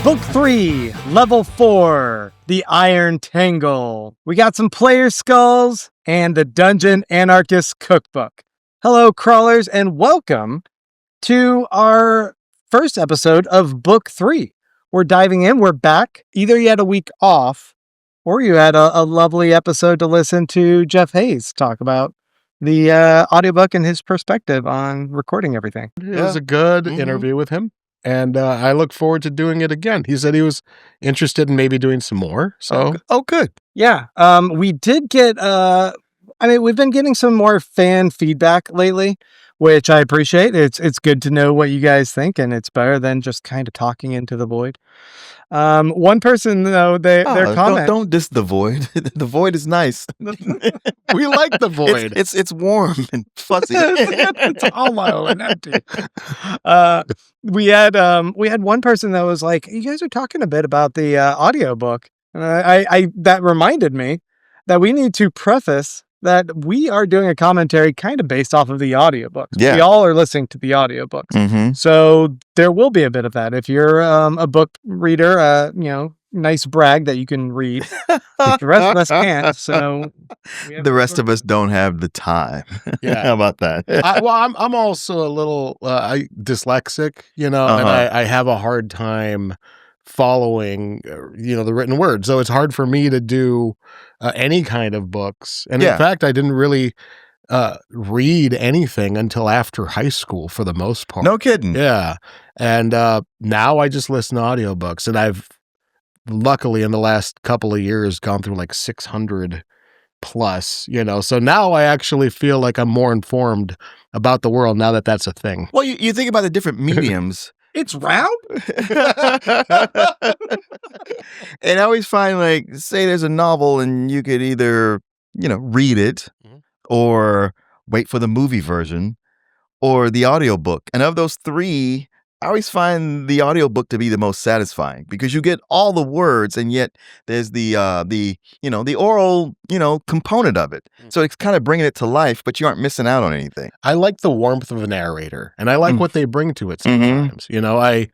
Book 3, Level 4, The Iron Tangle. We got some player skulls and the Dungeon Anarchist Cookbook. Hello, crawlers, and welcome to our first episode of Book 3. We're diving in. We're back. Either you had a week off or you had a lovely episode to listen to Jeff Hayes talk about the audiobook and his perspective on recording everything. It was a good interview with him. And I look forward to doing it again. He said he was interested in maybe doing some more. So, good. Yeah. We did get, we've been getting some more fan feedback lately, which I appreciate. It's good to know what you guys think, and it's better than just kind of talking into the void. One person, though, their comment. Don't diss the void. The void is nice. We like the void. It's warm and fuzzy. It's hollow and empty. We had one person that was like, "You guys are talking a bit about the audiobook," and I that reminded me that we need to preface that we are doing a commentary kind of based off of the audiobooks. Yeah. We all are listening to the audiobooks. Mm-hmm. So there will be a bit of that. If you're a book reader, nice brag that you can read. The rest of us can't. So the rest of us don't have the time. Yeah. How about that? I'm also a little dyslexic, and I have a hard time following, the written word. So it's hard for me to do any kind of books. And in fact, I didn't really read anything until after high school for the most part. No kidding. Yeah. And now I just listen to audiobooks, and I've luckily in the last couple of years gone through like 600 plus, so now I actually feel like I'm more informed about the world now that that's a thing. Well, you think about the different mediums. It's round? And I always find, like, say there's a novel and you could either, read it or wait for the movie version or the audiobook. And of those three, I always find the audiobook to be the most satisfying because you get all the words and yet there's the oral, component of it. So it's kind of bringing it to life, but you aren't missing out on anything. I like the warmth of a narrator, and I like what they bring to it sometimes. I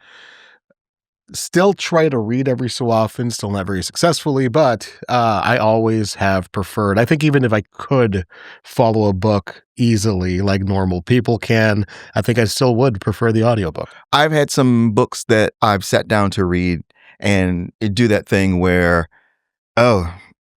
still try to read every so often, still not very successfully, but I always have preferred, I think even if I could follow a book easily like normal people can, I think I still would prefer the audiobook. I've had some books that I've sat down to read and do that thing where,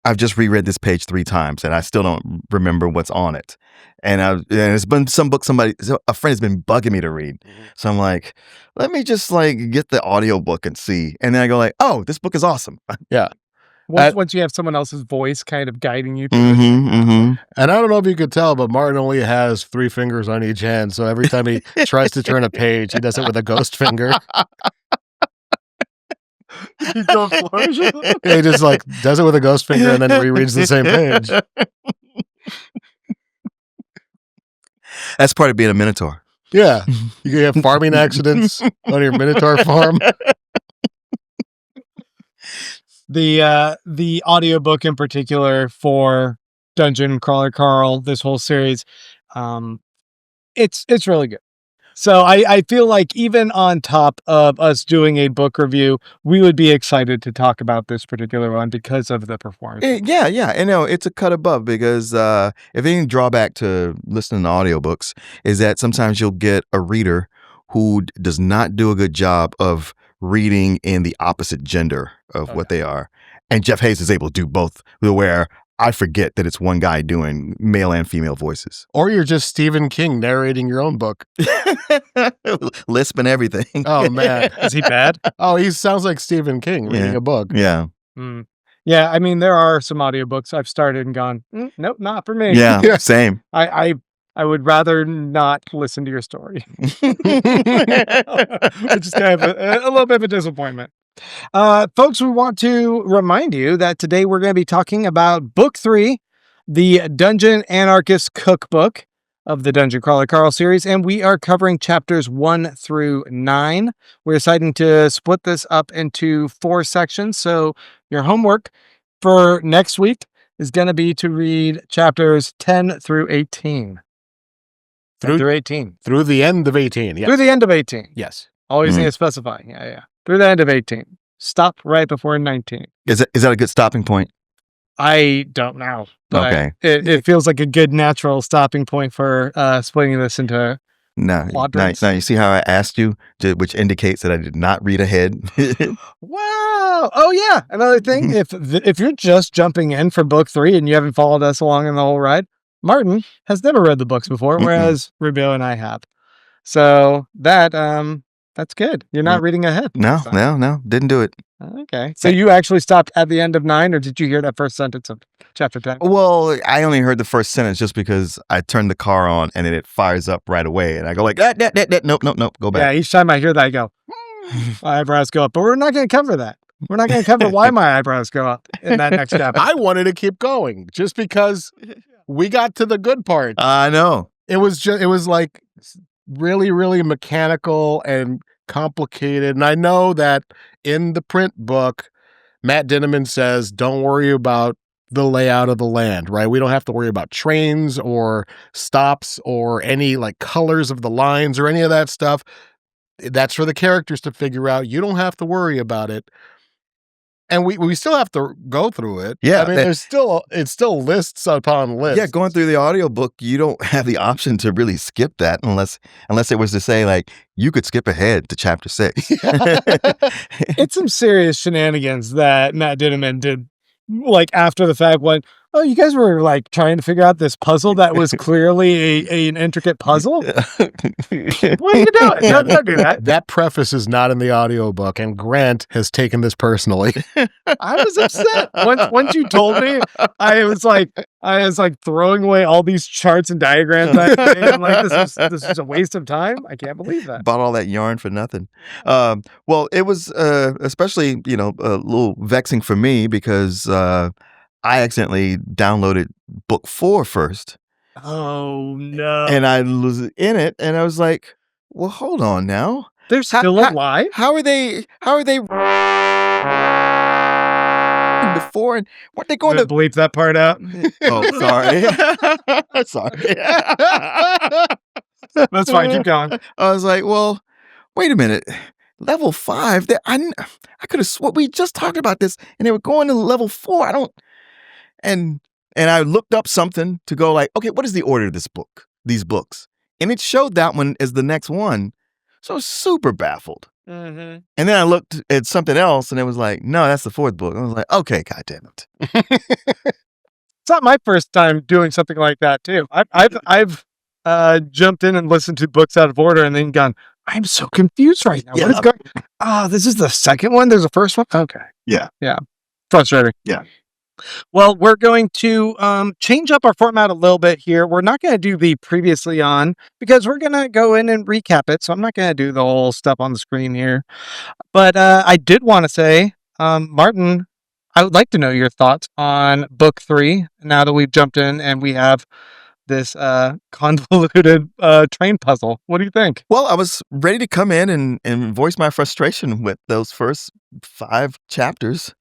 I've just reread this page 3 times and I still don't remember what's on it. And it's been some book a friend has been bugging me to read. So I'm like, let me just get the audiobook and see. And then I go like, oh, this book is awesome. Yeah. Once you have someone else's voice kind of guiding you. And I don't know if you could tell, but Martin only has 3 fingers on each hand. So every time he tries to turn a page, he does it with a ghost finger. He just does it with a ghost finger and then rereads the same page. That's part of being a Minotaur. Yeah. You can have farming accidents on your Minotaur farm. The audiobook in particular for Dungeon Crawler Carl, this whole series, it's really good. So I feel like even on top of us doing a book review, we would be excited to talk about this particular one because of the performance. Yeah. And it's a cut above because if any drawback to listening to audiobooks is that sometimes you'll get a reader who does not do a good job of reading in the opposite gender of what they are. And Jeff Hayes is able to do both, where I forget that it's one guy doing male and female voices. Or you're just Stephen King narrating your own book. Lisp and everything. Oh, man. Is he bad? Oh, he sounds like Stephen King reading a book. Yeah. Yeah, I mean, there are some audiobooks I've started and gone, nope, not for me. Yeah, same. I would rather not listen to your story. Which is kind of a little bit of a disappointment. Folks, we want to remind you that today we're going to be talking about Book 3, the Dungeon Anarchist Cookbook of the Dungeon Crawler Carl series, and we are covering chapters 1 through 9. We're deciding to split this up into 4 sections, so your homework for next week is going to be to read chapters 10 through 18. Through 18. Through the end of 18. Yes. Through the end of 18. Yes. Always need to specify. Yeah. Through the end of 18. stop right before 19. Is that a good stopping point? I don't know. But Okay. it feels like a good natural stopping point for splitting this into Now, quadrants. you see how I asked you, which indicates that I did not read ahead. Wow. Oh yeah. Another thing, if you're just jumping in for book 3 and you haven't followed us along in the whole ride, Martin has never read the books before, whereas Rubio and I have. So that's good. You're not reading ahead. No, didn't do it. Okay. So you actually stopped at the end of 9, or did you hear that first sentence of chapter 10? Well, I only heard the first sentence just because I turned the car on and then it fires up right away, and I go like, nope, go back. Yeah, each time I hear that, I go, my eyebrows go up. But we're not going to cover that. We're not going to cover why my eyebrows go up in that next chapter. I wanted to keep going just because we got to the good part. I know. It was like really, really mechanical and complicated. And I know that in the print book, Matt Dinneman says, don't worry about the layout of the land, right? We don't have to worry about trains or stops or any like colors of the lines or any of that stuff. That's for the characters to figure out. You don't have to worry about it. And we still have to go through it. Yeah. I mean, it's still lists upon lists. Yeah, going through the audiobook, you don't have the option to really skip that unless it was to say like you could skip ahead to chapter 6. It's some serious shenanigans that Matt Dinneman did, like after the fact when, oh, you guys were like trying to figure out this puzzle that was clearly an intricate puzzle? What are you doing? Don't do that. That preface is not in the audiobook, and Grant has taken this personally. I was upset. Once you told me, I was like throwing away all these charts and diagrams. I'm like, this is a waste of time. I can't believe that. Bought all that yarn for nothing. Well, it was especially, a little vexing for me because I accidentally downloaded book 4 first. Oh no. And I was in it and I was like, well, hold on now. They're still alive? How are they before, and what they going to bleep that part out? Oh, sorry. Sorry. That's fine. Keep going. I was like, well, wait a minute. Level 5, I could have sworn we just talked about this and they were going to level 4. I don't. And I looked up something to go like, okay, what is the order of these books? And it showed that one as the next one. So I was super baffled. Mm-hmm. And then I looked at something else and it was like, no, that's the 4th book. I was like, okay, God damn it. It's not my first time doing something like that too. I've jumped in and listened to books out of order and then gone, I'm so confused right now. Yeah. What is going? Oh, this is the second one. There's a first one. Okay. Yeah. Frustrating. Yeah. Well, we're going to change up our format a little bit here. We're not going to do the previously on because we're going to go in and recap it. So I'm not going to do the whole stuff on the screen here. But I did want to say, Martin, I would like to know your thoughts on book 3 now that we've jumped in and we have this convoluted train puzzle. What do you think? Well, I was ready to come in and voice my frustration with those first 5 chapters.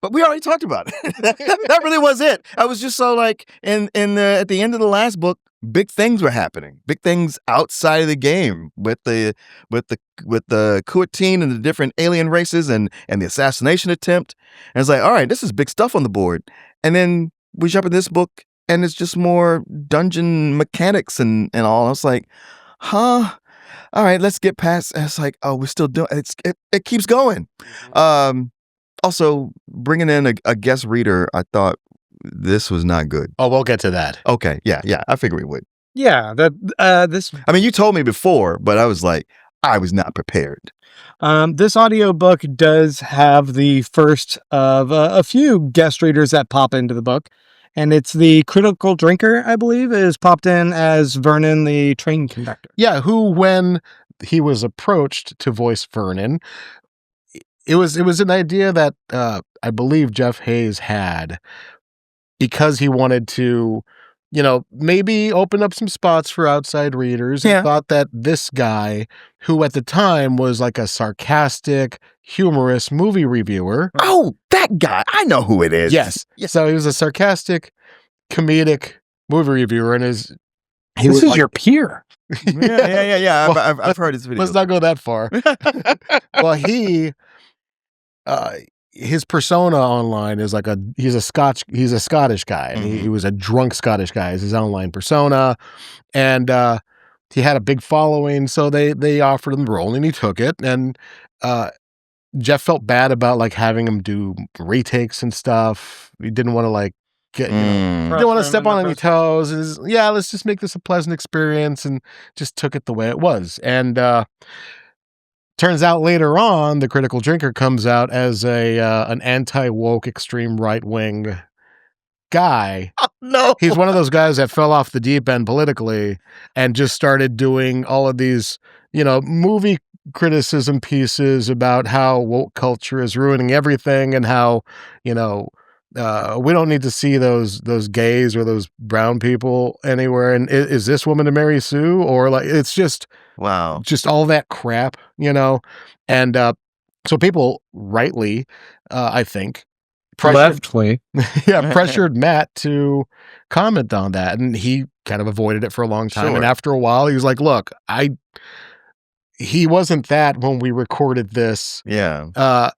But we already talked about it. That really was it. I was just so like, at the end of the last book, big things were happening. Big things outside of the game with the Kuatin and the different alien races and the assassination attempt. And it's like, all right, this is big stuff on the board. And then we jump in this book, and it's just more dungeon mechanics and all. I was like, huh? All right, let's get past. And it's like, oh, we're still doing it keeps going. Also, bringing in a guest reader, I thought this was not good. Oh, we'll get to that. Okay, yeah, I figured we would. Yeah, this. I mean, you told me before, but I was like, I was not prepared. This audiobook does have the first of a few guest readers that pop into the book, and it's the Critical Drinker, I believe, is popped in as Vernon, the train conductor. Yeah, who, when he was approached to voice Vernon, it was an idea that I believe Jeff Hayes had because he wanted to, maybe open up some spots for outside readers. Yeah. And thought that this guy, who at the time was like a sarcastic, humorous movie reviewer. Oh, that guy. I know who it is. Yes. So he was a sarcastic, comedic movie reviewer, and this is like, your peer. Yeah. Well, I've heard his video. Let's not go that far. Well, he his persona online is like he's a Scottish guy, and he was a drunk Scottish guy is his online persona, and he had a big following, so they offered him the role and he took it, and Jeff felt bad about like having him do retakes and stuff. He didn't want to like get, didn't want to step on any toes. Let's just make this a pleasant experience, and just took it the way it was. And turns out later on, the Critical Drinker comes out as an anti-woke, extreme right-wing guy. Oh, no. He's one of those guys that fell off the deep end politically and just started doing all of these, movie criticism pieces about how woke culture is ruining everything, and how, we don't need to see those gays or those brown people anywhere. And is this woman to marry Sue? Or like, it's just, wow, just all that crap, and so people rightly, I think, leftly, pressured Matt to comment on that, and he kind of avoided it for a long time. Sure. And after a while, he was like, "Look, he wasn't that when we recorded this." Yeah.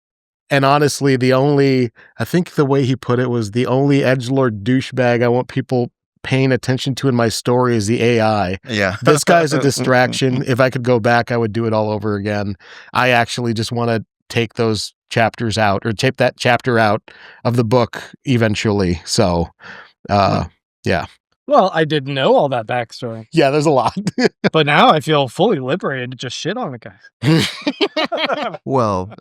And honestly, I think the way he put it was, the only edgelord douchebag I want people paying attention to in my story is the AI. Yeah. This guy's a distraction. If I could go back, I would do it all over again. I actually just want to take those chapters out, or take that chapter out of the book eventually. So, yeah. Well, I didn't know all that backstory. Yeah, there's a lot. But now I feel fully liberated to just shit on the guy. Well,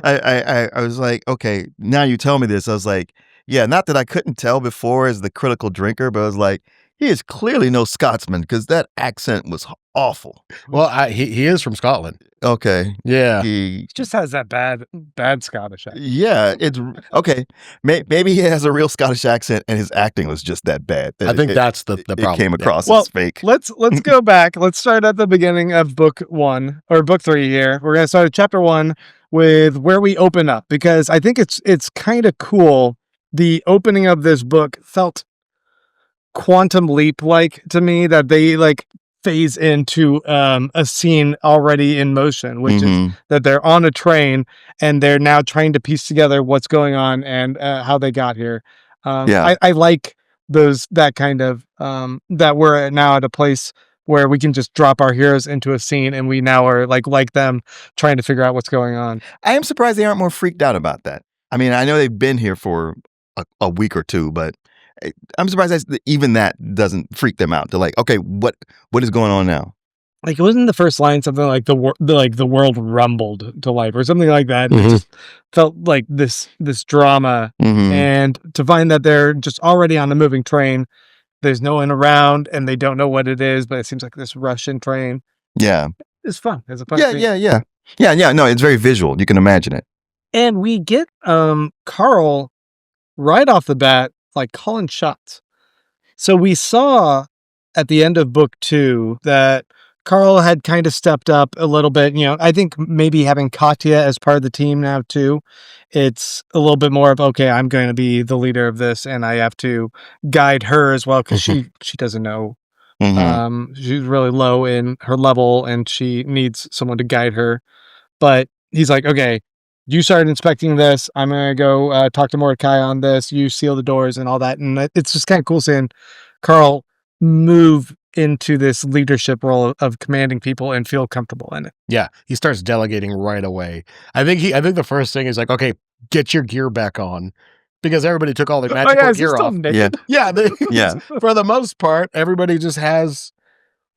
I was like, okay, now you tell me this. I was like, yeah, not that I couldn't tell before as the Critical Drinker, but I was like, he is clearly no Scotsman, because that accent was awful. Well, he is from Scotland. Okay. Yeah. He just has that bad Scottish accent. Yeah, it's okay. Maybe he has a real Scottish accent and his acting was just that bad. I think that's the problem. It came across Well, as fake. Let's go back. Let's start at the beginning of book 1 or book 3 here. We're going to start at chapter 1 with where we open up, because I think it's kind of cool. The opening of this book felt Quantum Leap like to me, that they like phase into a scene already in motion, which is that they're on a train and they're now trying to piece together what's going on and how they got here. I like that kind of that we're now at a place where we can just drop our heroes into a scene and we now are like them trying to figure out what's going on. I am surprised they aren't more freaked out about that. I mean, I know they've been here for a week or two, but I'm surprised even that doesn't freak them out. They're like, okay, what is going on now? Like, it wasn't the first line something like the world rumbled to life or something like that. It just felt like this drama, and to find that they're just already on a moving train. There's no one around, and they don't know what it is, but it seems like this Russian train. Yeah, it's fun. It's a fun. Yeah. No, it's very visual. You can imagine it. And we get Carl right off the bat, like calling shots. So we saw at the end of book 2 that Carl had kind of stepped up a little bit. I think maybe having Katya as part of the team now too, it's a little bit more of, okay, I'm going to be the leader of this and I have to guide her as well, because she doesn't know. She's really low in her level and she needs someone to guide her. But he's like, okay, you started inspecting this. I'm going to go talk to Mordecai on this. You seal the doors and all that. And it's just kind of cool seeing Carl move into this leadership role of commanding people and feel comfortable in it. Yeah. He starts delegating right away. I think the first thing is like, okay, get your gear back on, because everybody took all their magical gear off. Naked? Yeah. For the most part, everybody just has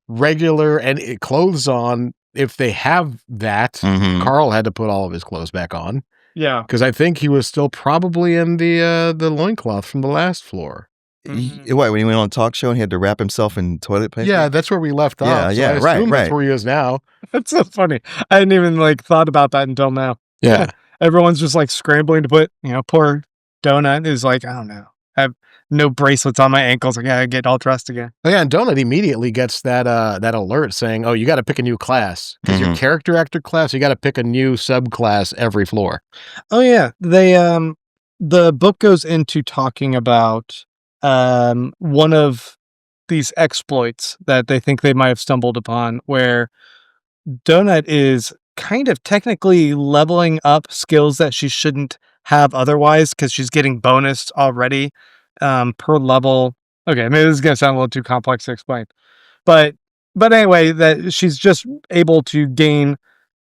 regular clothes on. If they have that, Carl had to put all of his clothes back on. Yeah. Because I think he was still probably in the loincloth from the last floor. What, when he went on a talk show and he had to wrap himself in toilet paper? Yeah, that's where we left off. Yeah, so I assume that's where he is now. That's so funny. I hadn't even thought about that until now. Yeah. Everyone's just scrambling to put, poor Donut is like, I don't know. I have no bracelets on my ankles. I gotta get all dressed again. Oh, yeah, and Donut immediately gets that alert saying, "Oh, you got to pick a new class, because your character actor class, you got to pick a new subclass every floor." Oh yeah, they the book goes into talking about one of these exploits that they think they might have stumbled upon, where Donut is kind of technically leveling up skills that she shouldn't have otherwise because she's getting bonus already per level. Okay, maybe this is gonna sound a little too complex to explain, but anyway, that she's just able to gain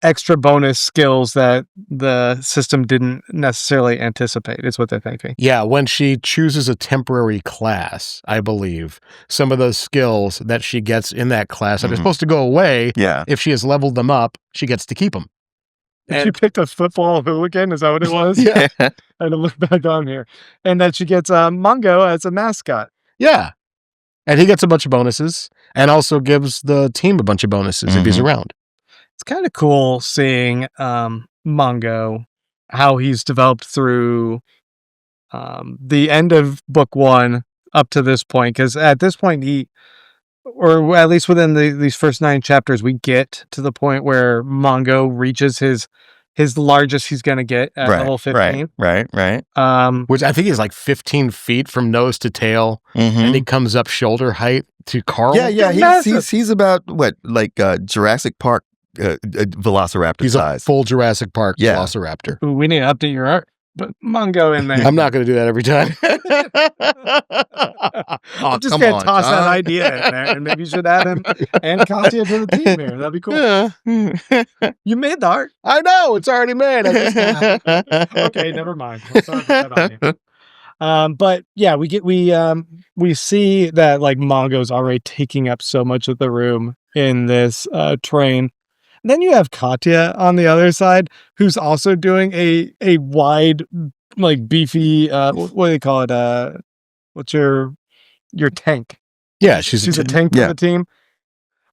extra bonus skills that the system didn't necessarily anticipate, is what they're thinking. Yeah, when she chooses a temporary class, I believe, some of those skills that she gets in that class that are supposed to go away, if she has leveled them up, she gets to keep them. And she picked a football hooligan, is that what it was? Yeah. I had to look back on here. And then she gets Mongo as a mascot. Yeah. And he gets a bunch of bonuses and also gives the team a bunch of bonuses if he's around. It's kind of cool seeing Mongo, how he's developed through the end of book 1 up to this point. Because at this point, or at least within these first 9 chapters, we get to the point where Mongo reaches his largest he's going to get at level 15. Right. Which I think is like 15 feet from nose to tail, and he comes up shoulder height to Carl. Yeah. He's about what, like Jurassic Park Velociraptor He's size. A full Jurassic Park Velociraptor. Ooh, we need to update your art. But Mongo in there. I'm not going to do that every time. I'm just going to toss that idea in there, and maybe you should add him and Katya to the team here. That'd be cool. Yeah. You made the art. I know. It's already made. Okay, never mind. We'll start with that on you. But yeah, we see that like Mongo's already taking up so much of the room in this train. Then you have Katya on the other side, who's also doing a wide, like beefy, what do they call it? What's your tank? Yeah, she's a tank for the team.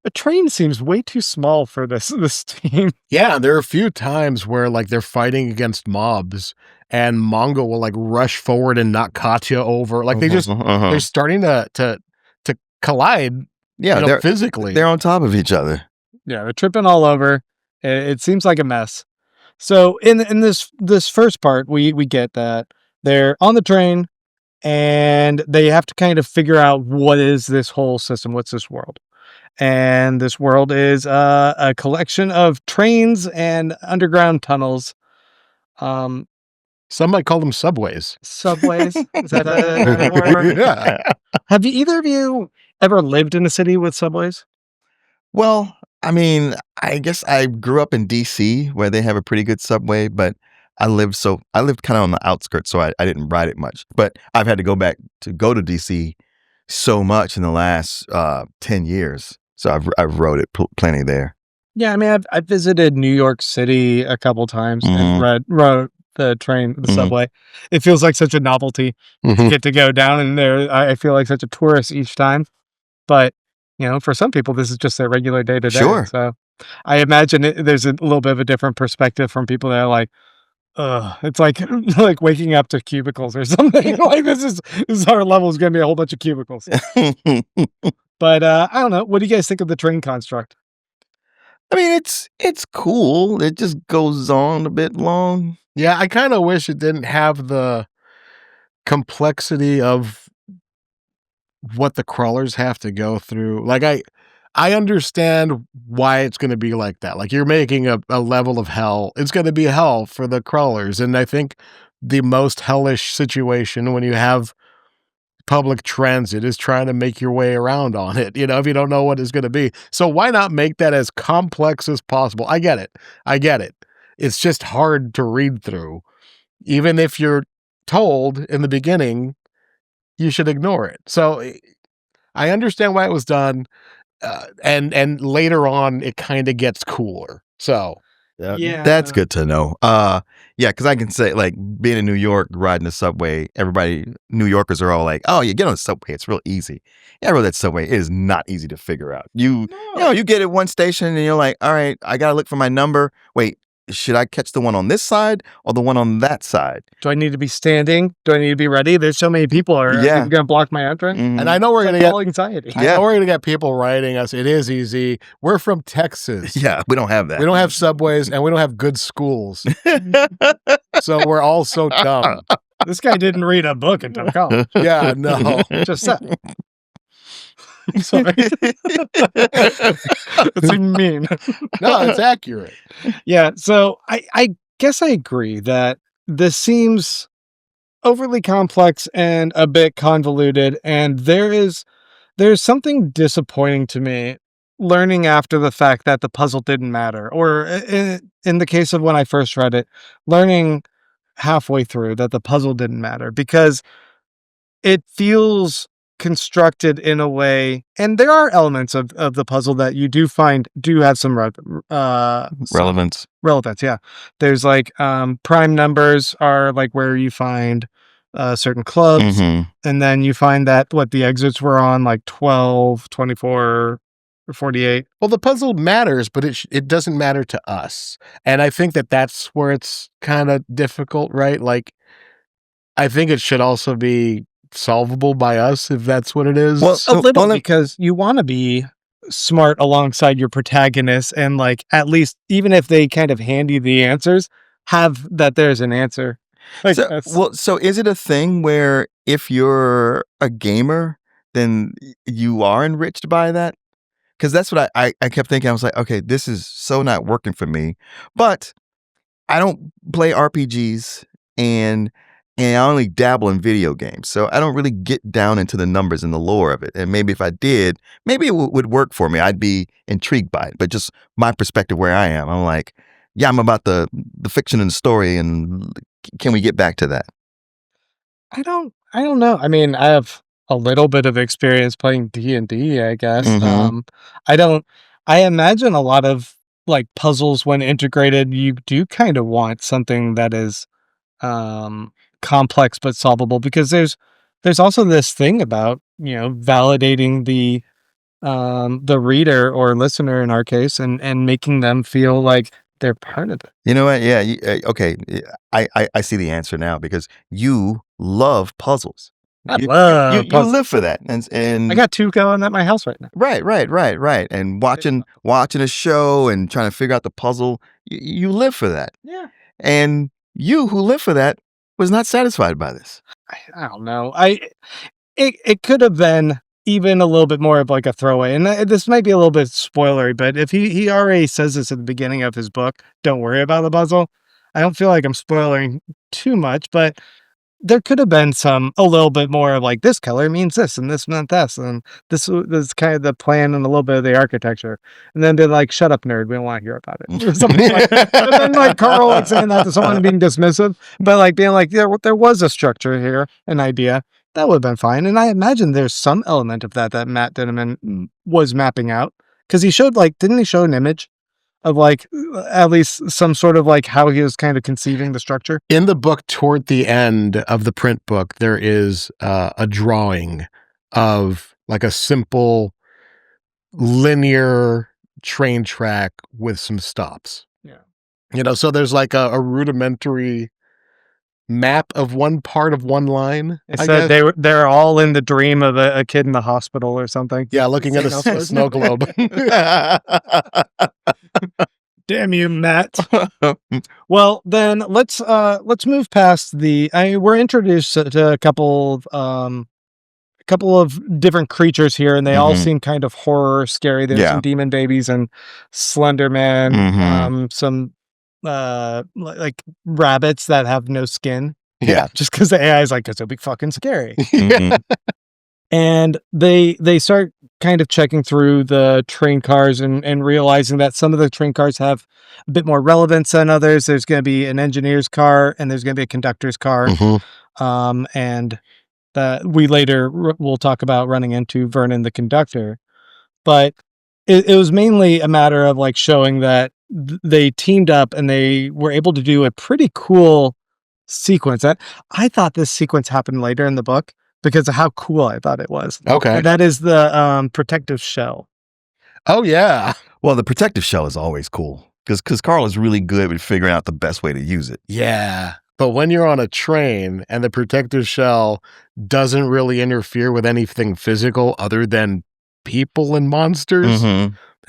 A train seems way too small for this team. Yeah, there are a few times where like they're fighting against mobs, and Mongo will like rush forward and knock Katya over. Like they just they're starting to collide. Yeah, physically. They're on top of each other. Yeah, they're tripping all over. It seems like a mess. So in this first part, we get that they're on the train and they have to kind of figure out what is this whole system, what's this world. And this world is a collection of trains and underground tunnels. Some might call them subways. Subways? Is that a word? Yeah. Have either of you ever lived in a city with subways? Well, I mean, I guess I grew up in DC where they have a pretty good subway, but I lived kind of on the outskirts, so I didn't ride it much. But I've had to go to DC so much in the last 10 years. So I've rode it plenty there. Yeah, I mean, I've visited New York City a couple times and rode the subway. It feels like such a novelty to get to go down in there. I feel like such a tourist each time. But for some people, this is just their regular day to day. Sure. So I imagine there's a little bit of a different perspective from people that are like, it's like waking up to cubicles or something. Like this is our level is going to be a whole bunch of cubicles. But I don't know. What do you guys think of the train construct? I mean, it's cool. It just goes on a bit long. Yeah, I kind of wish it didn't have the complexity of what the crawlers have to go through. Like I understand why it's going to be like that. Like you're making a level of hell. It's going to be hell for the crawlers. And I think the most hellish situation when you have public transit is trying to make your way around on it, if you don't know what it's going to be. So why not make that as complex as possible? I get it. It's just hard to read through. Even if you're told in the beginning, you should ignore it. So I understand why it was done. And later on, it kind of gets cooler. So yeah, that's good to know. Yeah, because I can say, like, being in New York, riding the subway, New Yorkers are all like, "Oh, you get on the subway, it's real easy." Yeah, I rode that subway. It is not easy to figure out. You get at one station and you're like, "All right, I gotta look for my number. Wait, should I catch the one on this side or the one on that side? Do I need to be standing? Do I need to be ready? There's so many people are going to block my entrance. And I know we're going to get anxiety. I know we're going to get people writing us. It is easy. We're from Texas. Yeah, we don't have that. We don't have subways and we don't have good schools. So we're all so dumb. This guy didn't read a book until college. Yeah, no. Just said. Sorry. That's mean. No, it's accurate. Yeah, so I guess I agree that this seems overly complex and a bit convoluted, and there's something disappointing to me learning after the fact that the puzzle didn't matter, or in the case of when I first read it, learning halfway through that the puzzle didn't matter, because it feels constructed in a way, and there are elements of the puzzle that you do find do have some Relevance. relevance. Yeah, there's like prime numbers are like where you find certain clubs, and then you find that what the exits were on, like 12, 24, or 48. Well, the puzzle matters, but it doesn't matter to us. And I think that's where it's kind of difficult, right? Like, I think it should also be solvable by us, if that's what it is. Well, a little, because you want to be smart alongside your protagonist, and like, at least, even if they kind of hand you the answers, have that there's an answer. Like, so is it a thing where if you're a gamer, then you are enriched by that? Because that's what I kept thinking. I was like, okay, this is so not working for me. But I don't play RPGs, and I only dabble in video games. So I don't really get down into the numbers and the lore of it. And maybe if I did, maybe it would work for me. I'd be intrigued by it. But just my perspective where I am, I'm like, yeah, I'm about the fiction and story, and can we get back to that? I don't know. I mean, I have a little bit of experience playing D&D, I guess. I imagine a lot of like puzzles, when integrated, you do kind of want something that is complex but solvable, because there's also this thing about, validating the reader or listener in our case, and making them feel like they're part of it. You know what? Yeah. Okay. I see the answer now, because you love puzzles. I love You puzzles. live for that, and I got 2 going at my house right now. Right. And watching a show and trying to figure out the puzzle, you live for that. Yeah. And you who live for that was not satisfied by this. I don't know. It could have been even a little bit more of like a throwaway, and this might be a little bit spoilery, but if he already says this at the beginning of his book, don't worry about the puzzle. I don't feel like I'm spoiling too much, but there could have been a little bit more of like, this color means this and this meant this, and this is kind of the plan and a little bit of the architecture, and then they're like, shut up, nerd, we don't want to hear about it, or something like that. And then like Carl like saying that to someone being dismissive, but like being like, there was a structure here, an idea. That would have been fine. And I imagine there's some element of that Matt Dinniman was mapping out, because he showed didn't he show an image of like at least some sort of like how he was kind of conceiving the structure? In the book, toward the end of the print book, there is a drawing of like a simple linear train track with some stops. Yeah. So there's like a rudimentary map of one part of one line. It said they're all in the dream of a kid in the hospital or something. Yeah, looking at a snow globe. Damn you, Matt. Well, then let's move past we're introduced to a couple of different creatures here, and they all seem kind of horror scary. There's some demon babies and Slender Man, some like rabbits that have no skin. Yeah. Just because the AI is like, this will be fucking scary. And they start kind of checking through the train cars and realizing that some of the train cars have a bit more relevance than others. There's going to be an engineer's car, and there's going to be a conductor's car. And that we later will talk about running into Vernon the conductor. But it was mainly a matter of like showing that they teamed up and they were able to do a pretty cool sequence. I thought this sequence happened later in the book because of how cool I thought it was. Okay. And that is the protective shell. Oh, yeah. Well, the protective shell is always cool, because Carl is really good with figuring out the best way to use it. Yeah. But when you're on a train and the protective shell doesn't really interfere with anything physical other than people and monsters,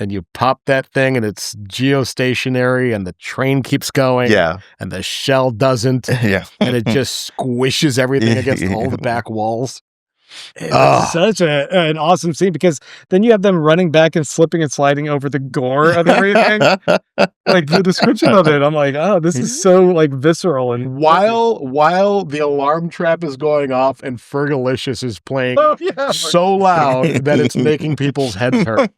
and you pop that thing and it's geostationary and the train keeps going, and the shell doesn't, and it just squishes everything against all the back walls. It's such an awesome scene because then you have them running back and slipping and sliding over the gore of everything. Like the description of it, I'm like, oh, this is so like visceral. And while the alarm trap is going off and Fergalicious is playing so loud that it's making people's heads hurt.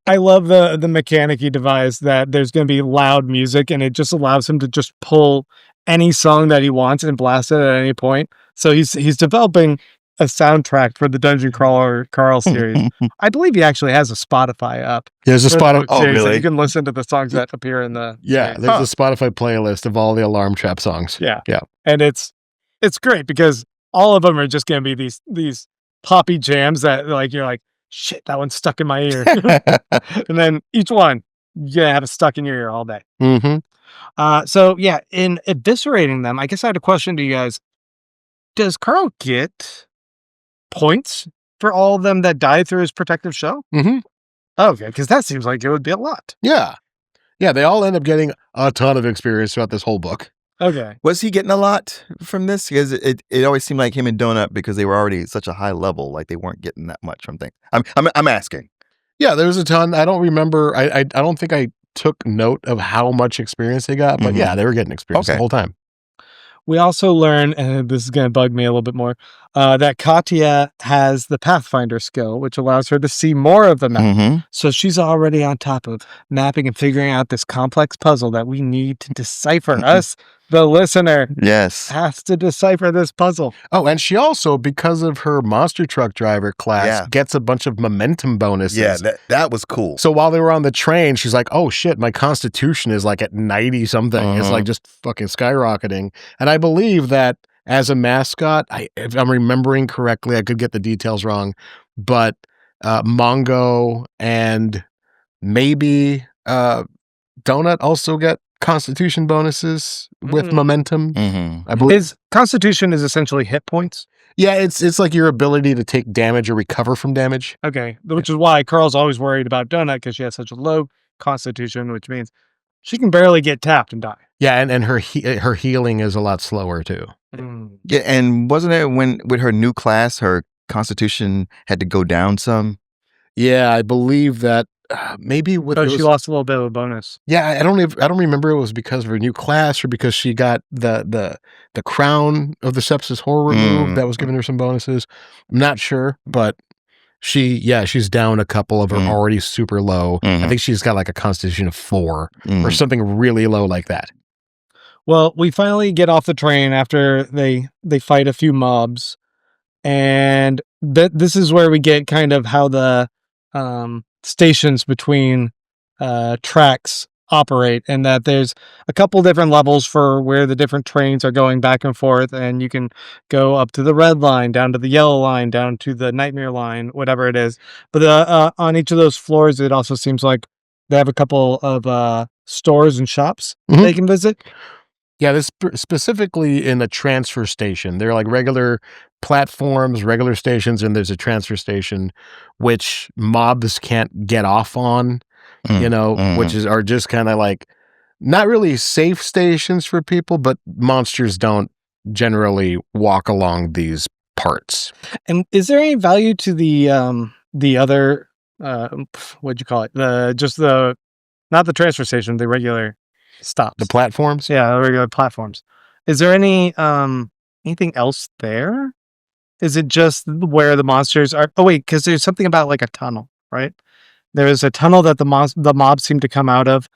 I love the mechanic he devised that there's going to be loud music and it just allows him to just pull any song that he wants and blast it at any point. So he's developing a soundtrack for the Dungeon Crawler Carl series. I believe he actually has a Spotify up. There's a Spotify. Oh, really? You can listen to the songs that appear in the series. There's a Spotify playlist of all the alarm trap songs. Yeah. Yeah. And it's great because all of them are just going to be these poppy jams that like you're like, shit, that one's stuck in my ear. And then each one, you're going to have it stuck in your ear all day. Mm-hmm. So yeah, in eviscerating them, I guess I had a question to you guys. Does Carl get points for all of them that died through his protective shell? Mm-hmm. Okay, because that seems like it would be a lot. Yeah. Yeah, they all end up getting a ton of experience throughout this whole book. Okay. Was he getting a lot from this? Because it always seemed like him and Donut, because they were already at such a high level, like they weren't getting that much from things. I'm asking. Yeah, there was a ton. I don't remember. I don't think I took note of how much experience they got, but yeah, they were getting experience the whole time. We also learn, and this is going to bug me a little bit more, that Katya has the Pathfinder skill, which allows her to see more of the map. So she's already on top of mapping and figuring out this complex puzzle that we need to decipher. Us, the listener, has to decipher this puzzle. Oh, and she also, because of her monster truck driver class, gets a bunch of momentum bonuses. Yeah, that was cool. So while they were on the train, she's like, oh shit, my constitution is like at 90 something. It's like just fucking skyrocketing. And I believe that as a mascot, if I'm remembering correctly, I could get the details wrong, but Mongo and maybe Donut also get constitution bonuses with momentum. I believe his constitution is essentially hit points. Yeah, it's like your ability to take damage or recover from damage. Okay, which is why Carl's always worried about Donut because she has such a low constitution, which means she can barely get tapped and die. Yeah, and her healing is a lot slower too. Yeah, and wasn't it when with her new class, her constitution had to go down some? Yeah, I believe that. Maybe with she lost a little bit of a bonus. Yeah, I don't remember it was because of her new class or because she got the crown of the sepsis horror removed that was giving her some bonuses. I'm not sure, but she's down a couple of her already super low. I think she's got like a constitution of 4 or something really low like that. Well, we finally get off the train after they fight a few mobs, and this is where we get kind of how the stations between tracks operate, and that there's a couple different levels for where the different trains are going back and forth, and you can go up to the red line, down to the yellow line, down to the nightmare line, whatever it is. But on each of those floors, it also seems like they have a couple of stores and shops they can visit. Yeah, this specifically in a transfer station. They're like regular platforms, regular stations, and there's a transfer station which mobs can't get off on, which are just kind of like not really safe stations for people, but monsters don't generally walk along these parts. And is there any value to the other what'd you call it? Not the transfer station, the regular stops. The platforms? Yeah, the regular platforms. Is there anything else there? Is it just where the monsters are? Oh wait, because there's something about like a tunnel, right? There is a tunnel that the mobs seem to come out of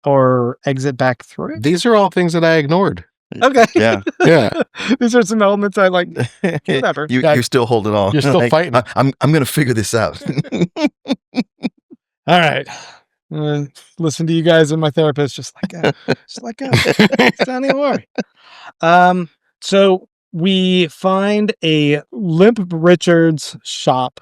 or exit back through. These are all things that I ignored. Okay. Yeah. These are some elements I like. Whatever. You're still holding on. You're still fighting. I'm going to figure this out. All right. Listen to you guys and my therapist. Just like go. Don't even worry. So we find a Limp Richard's shop.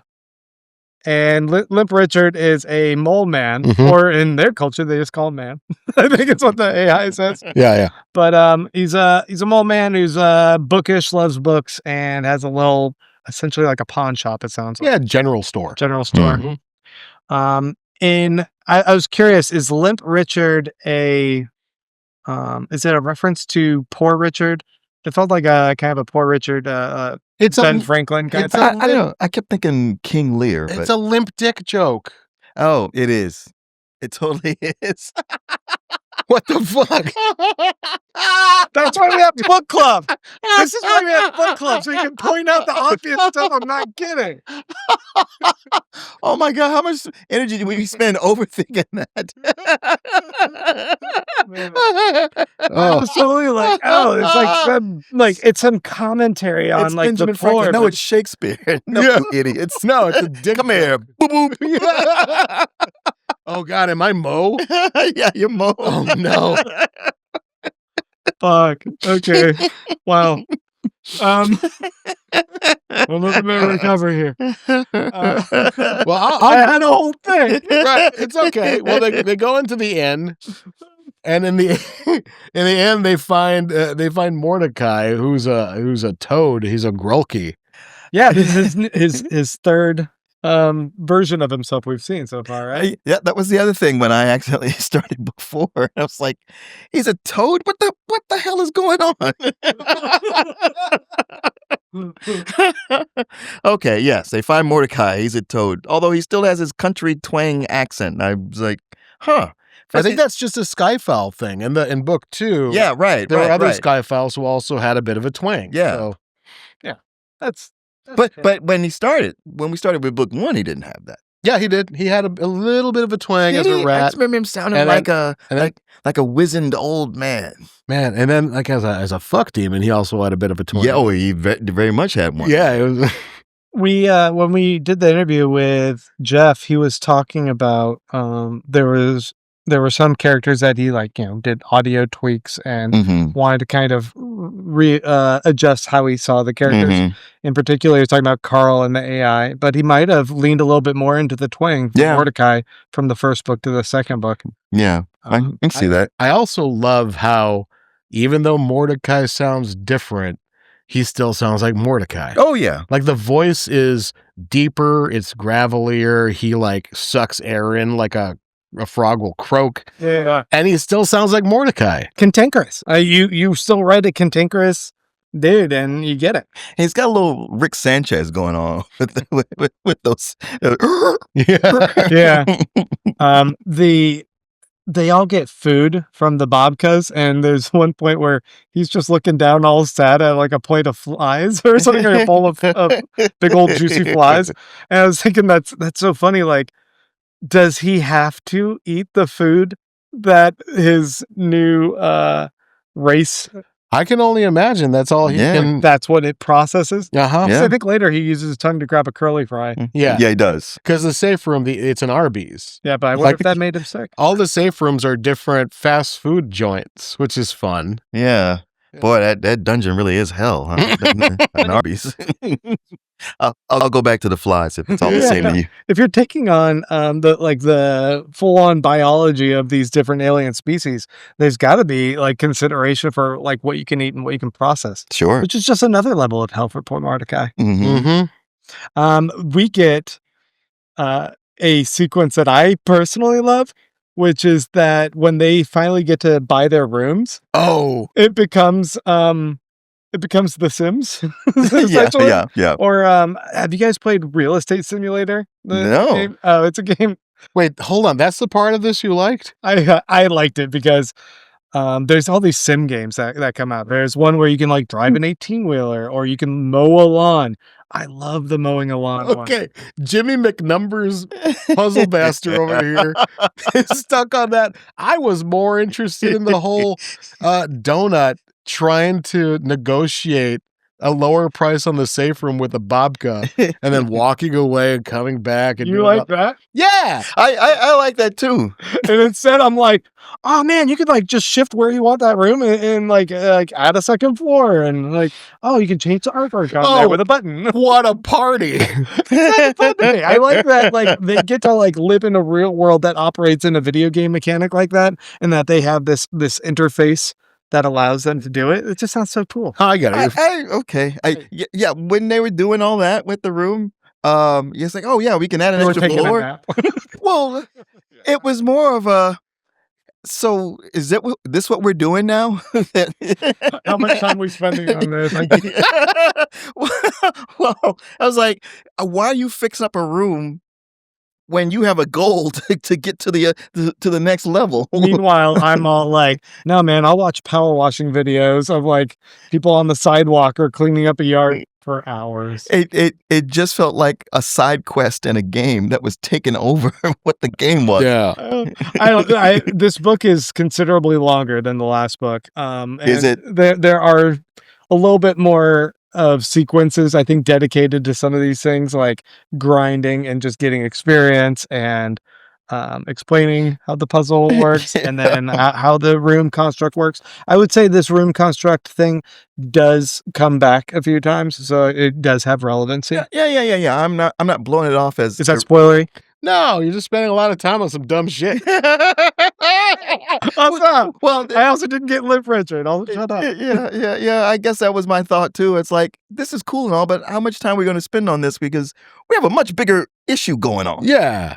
And Limp Richard is a mole man, or in their culture, they just call him man. I think it's what the AI says. Yeah. But he's a mole man who's bookish, loves books, and has a little, essentially like a pawn shop. It sounds like. Yeah, general store. And I was curious: is Limp Richard is it a reference to Poor Richard, It felt like a kind of a Poor Richard, It's Ben a Franklin kind it's of. a I don't know. I kept thinking King Lear, it's but a limp dick joke. oh, it is. It totally is. What the fuck? That's why we have book club. This is why we have book club, so you can point out the obvious stuff I'm not getting. Oh my God, how much energy do we spend overthinking that? I was totally like, oh, it's like some commentary on It's like Benjamin the poor. Franklin. No, but- it's Shakespeare. No, Yeah. you idiots. No, it's a dick Come joke. here. Boop, boop. Oh God, am I Mo? Yeah, you're Mo. Oh no. Fuck. Okay. Wow. We'll never recover here. Well, I had a whole thing. right. It's okay. Well, they go into the inn, and in the end they find Mordecai, who's a toad. He's a Grolky. Yeah, this is his third version of himself we've seen so far, right? Yeah, that was the other thing when I accidentally started book 4. I was like, he's a toad? What the hell is going on? Okay, yes, they find Mordecai. He's a toad, although he still has his country twang accent. I was like, huh. I think that's just a Skyfall thing. In book 2, Yeah, right. there right, are other right. Skyfalls who also had a bit of a twang. Yeah. So, That's But when we started with book 1, he didn't have that. yeah, he did. He had a little bit of a twang as a I rat. just remember him sounding And then- like a wizened old man. Man, and then like as a fuck demon, he also had a bit of a twang. Yeah, oh, he very much had one. Yeah, it was. we when we did the interview with Jeff, he was talking about there were some characters that he did audio tweaks and Mhm. wanted to kind of adjust how he saw the characters. Mhm. In particular, he was talking about Carl and the AI, but he might have leaned a little bit more into the twang for Yeah. Mordecai from the first book to the second book. Yeah, I can see that. I also love how even though Mordecai sounds different, he still sounds like Mordecai. Oh yeah. Like the voice is deeper, it's gravelier. He like sucks air in like a frog will croak, Yeah, and he still sounds like Mordecai. cantankerous. You still write a cantankerous dude, and you get it. He's got a little Rick Sanchez going on with those. Yeah. Yeah. They all get food from the babkas, and there's one point where he's just looking down all sad at like a plate of flies or something, or a bowl of big old juicy flies. And I was thinking that's so funny. Like, does he have to eat the food that his new race? I can only imagine that's all he Yeah. can. That's what it processes. Uh-huh. Yeah. So I think later he uses his tongue to grab a curly fry. Yeah. Yeah, he does. Because the safe room, it's an Arby's. Yeah, but I wonder Like- if that made him sick. All the safe rooms are different fast food joints, which is fun. Yeah. Boy, that dungeon really is hell, huh? An Arby's. I'll go back to the flies if it's all the same to you. If you're taking on the full on biology of these different alien species, there's got to be like consideration for like what you can eat and what you can process, Sure. which is just another level of hell for poor Mordecai. Mm-hmm. Mm-hmm. We get a sequence that I personally love, which is that when they finally get to buy their rooms, Oh, it becomes The Sims. essentially. Yeah. Or have you guys played Real Estate Simulator? The No. game? Oh, it's a game. wait, hold on. That's the part of this you liked? I liked it because there's all these sim games that come out. There's one where you can like drive an 18-wheeler or you can mow a lawn. I love the mowing a lawn one. Okay, Jimmy McNumbers puzzle master over here is stuck on that. I was more interested in the whole donut trying to negotiate a lower price on the safe room with a babka and then walking away and coming back. And You doing like all- that? Yeah. I like that too. And instead, I'm like, oh man, you could like just shift where you want that room and like add a second floor and like, oh, you can change the artwork on there Oh. with a button. What a party. That's fun to me. I like that. Like they get to like live in a real world that operates in a video game mechanic like that, and that they have this interface that allows them to do it. It just sounds so cool. I got it. Okay. Yeah. When they were doing all that with the room, it's like, oh yeah, we can add an They were extra taking a floor. nap. Well, it was more of a So is this what we're doing now? How much time are we spending on this? Well, I was like, why are you fixing up a room when you have a goal to get to the next level? Meanwhile, I'm all like, no, man, I'll watch power washing videos of like people on the sidewalk or cleaning up a yard for hours. It just felt like a side quest in a game that was taking over what the game was. Yeah. This book is considerably longer than the last book. Is it? There are a little bit more of sequences, I think, dedicated to some of these things, like grinding and just getting experience and explaining how the puzzle works and then how the room construct works. I would say this room construct thing does come back a few times, so it does have relevancy. Yeah. I'm not blowing it off as Is that spoilery? No, you're just spending a lot of time on some dumb shit. Well, I also didn't get lip Richard. I'll shut up. Yeah. I guess that was my thought too. It's like, this is cool and all, but how much time are we going to spend on this? Because we have a much bigger issue going on. Yeah.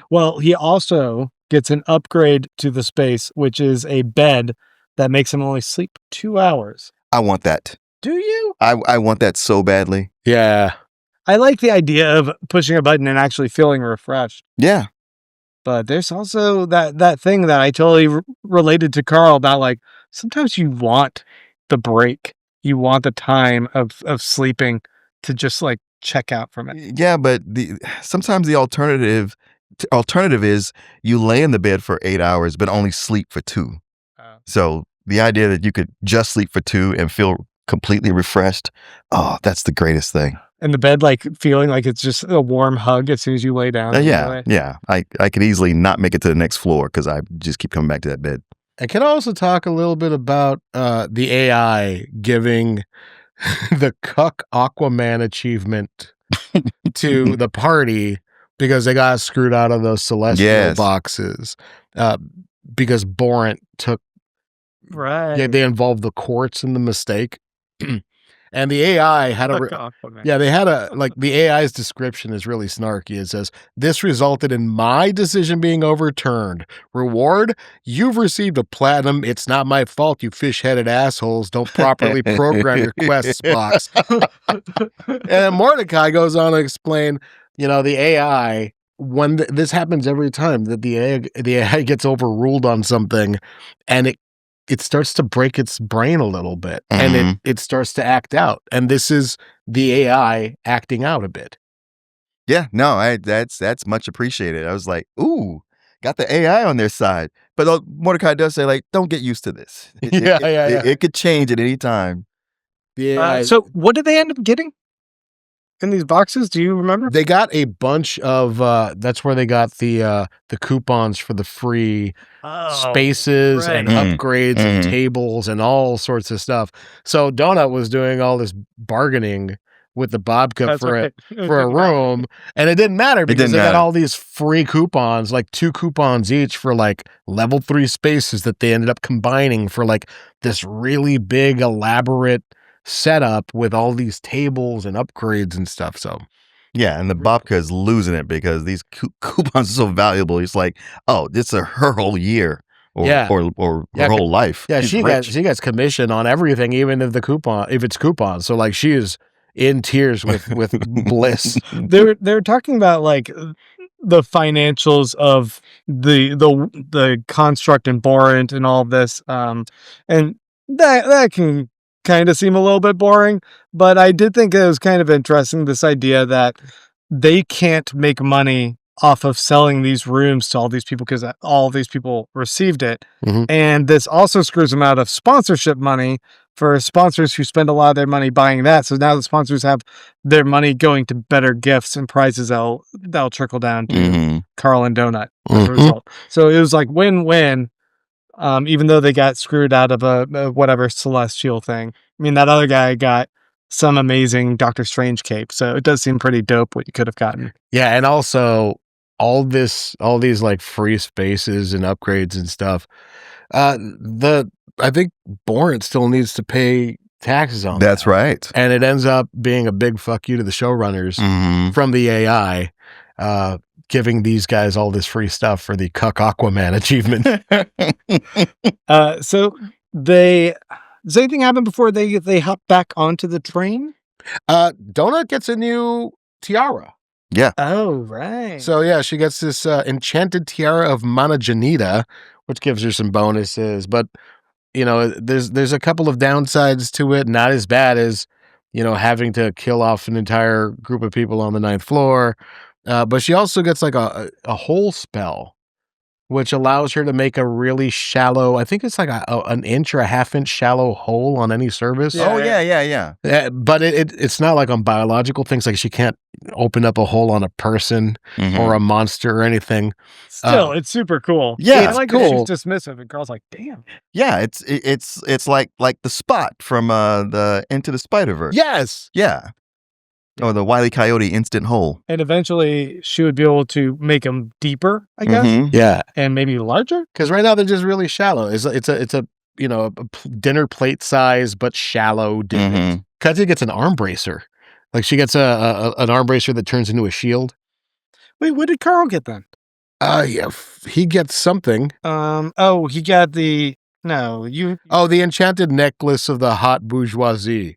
Well, he also gets an upgrade to the space, which is a bed that makes him only sleep 2 hours. I want that. Do you? I want that so badly. Yeah. I like the idea of pushing a button and actually feeling refreshed. Yeah. But there's also that thing that I totally related to Carl about, like, sometimes you want the break. You want the time of sleeping to just like check out from it. Yeah, but sometimes the alternative is you lay in the bed for 8 hours but only sleep for 2. So the idea that you could just sleep for 2 and feel completely refreshed, that's the greatest thing. And the bed, like, feeling like it's just a warm hug as soon as you lay down. Yeah. I could easily not make it to the next floor because I just keep coming back to that bed. I can also talk a little bit about the AI giving the Cuck Aquaman achievement to the party because they got screwed out of those celestial boxes. Because Borant took... Right. Yeah, they involved the quartz in the mistake. And the AI had the AI's description is really snarky. It says, "This resulted in my decision being overturned. Reward, you've received a platinum. It's not my fault, you fish-headed assholes don't properly program your quests box." And Mordecai goes on to explain, the AI, when this happens every time that the AI gets overruled on something, and it starts to break its brain a little bit, and it starts to act out. And this is the AI acting out a bit. Yeah, no, that's much appreciated. I was like, ooh, got the AI on their side. But Mordecai does say, like, don't get used to this. It could change at any time. So what did they end up getting in these boxes? Do you remember? They got a bunch of that's where they got the coupons for the free spaces and upgrades and tables and all sorts of stuff. So Donut was doing all this bargaining with the Bobka for a room, and it didn't matter because they got all these free coupons, like 2 coupons each for like level 3 spaces that they ended up combining for like this really big elaborate setup with all these tables and upgrades and stuff. So yeah, and the Bobka is losing it because these coupons are so valuable. It's like, this is her whole year or her whole life. Yeah, she gets commission on everything, even if it's coupons. So like she is in tears with bliss. They're talking about like the financials of the construct and Borant and all of this, and that can kind of seem a little bit boring, but I did think it was kind of interesting, this idea that they can't make money off of selling these rooms to all these people because all of these people received it. And this also screws them out of sponsorship money for sponsors who spend a lot of their money buying that. So now the sponsors have their money going to better gifts and prizes that'll trickle down to Carl and Donut as a result. So it was like win-win. Even though they got screwed out of a whatever celestial thing. I mean, that other guy got some amazing Doctor Strange cape, so it does seem pretty dope what you could have gotten. Yeah, and also all these like free spaces and upgrades and stuff. I think Borant still needs to pay taxes on That's right. And it ends up being a big fuck you to the showrunners from the AI. giving ththese guys all this free stuff for the Cuck Aquaman achievement. So does anything happen before they hop back onto the train? Donut gets a new tiara. Yeah. Oh, right. So yeah, she gets this enchanted tiara of Mana Janita, which gives her some bonuses. But there's a couple of downsides to it. Not as bad as having to kill off an entire group of people on the 9th floor. But she also gets like a hole spell, which allows her to make a really shallow, I think it's like an inch or a half-inch shallow hole on any surface. Yeah. But it's not like on biological things. Like she can't open up a hole on a person or a monster or anything. Still, it's super cool. Yeah, I like cool. that she's dismissive, and Carl's like, "Damn." Yeah, it's like the Spot from the Into the Spider-Verse. Yes. Yeah. Or the Wile E. Coyote instant hole. And eventually, she would be able to make them deeper, I guess, Yeah, and maybe larger. because right now they're just really shallow. It's a dinner plate size but shallow divot. Katya gets an arm bracer. Like she gets an arm bracer that turns into a shield. Wait, what did Carl get then? Yeah, he gets something. He got the The enchanted necklace of the hot bourgeoisie,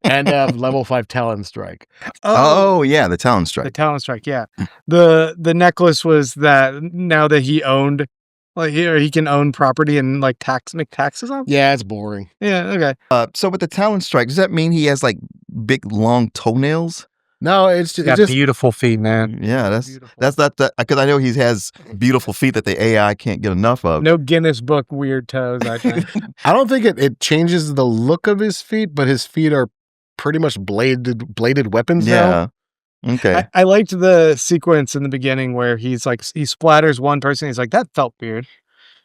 and level 5 Talon Strike. Oh yeah, the Talon Strike. The Talon Strike, yeah. The necklace was that now that he owned, like he can own property and like make taxes on. Yeah, it's boring. Yeah, okay. So with the Talon Strike, does that mean he has like big long toenails? No, it's Got just beautiful feet, man. Yeah, Beautiful. that's because I know he has beautiful feet that the AI can't get enough of. No Guinness Book weird toes, I think. I don't think it changes the look of his feet, but his feet are pretty much bladed weapons now. Yeah. Okay. I liked the sequence in the beginning where he's like, he splatters one person. He's like, that felt weird.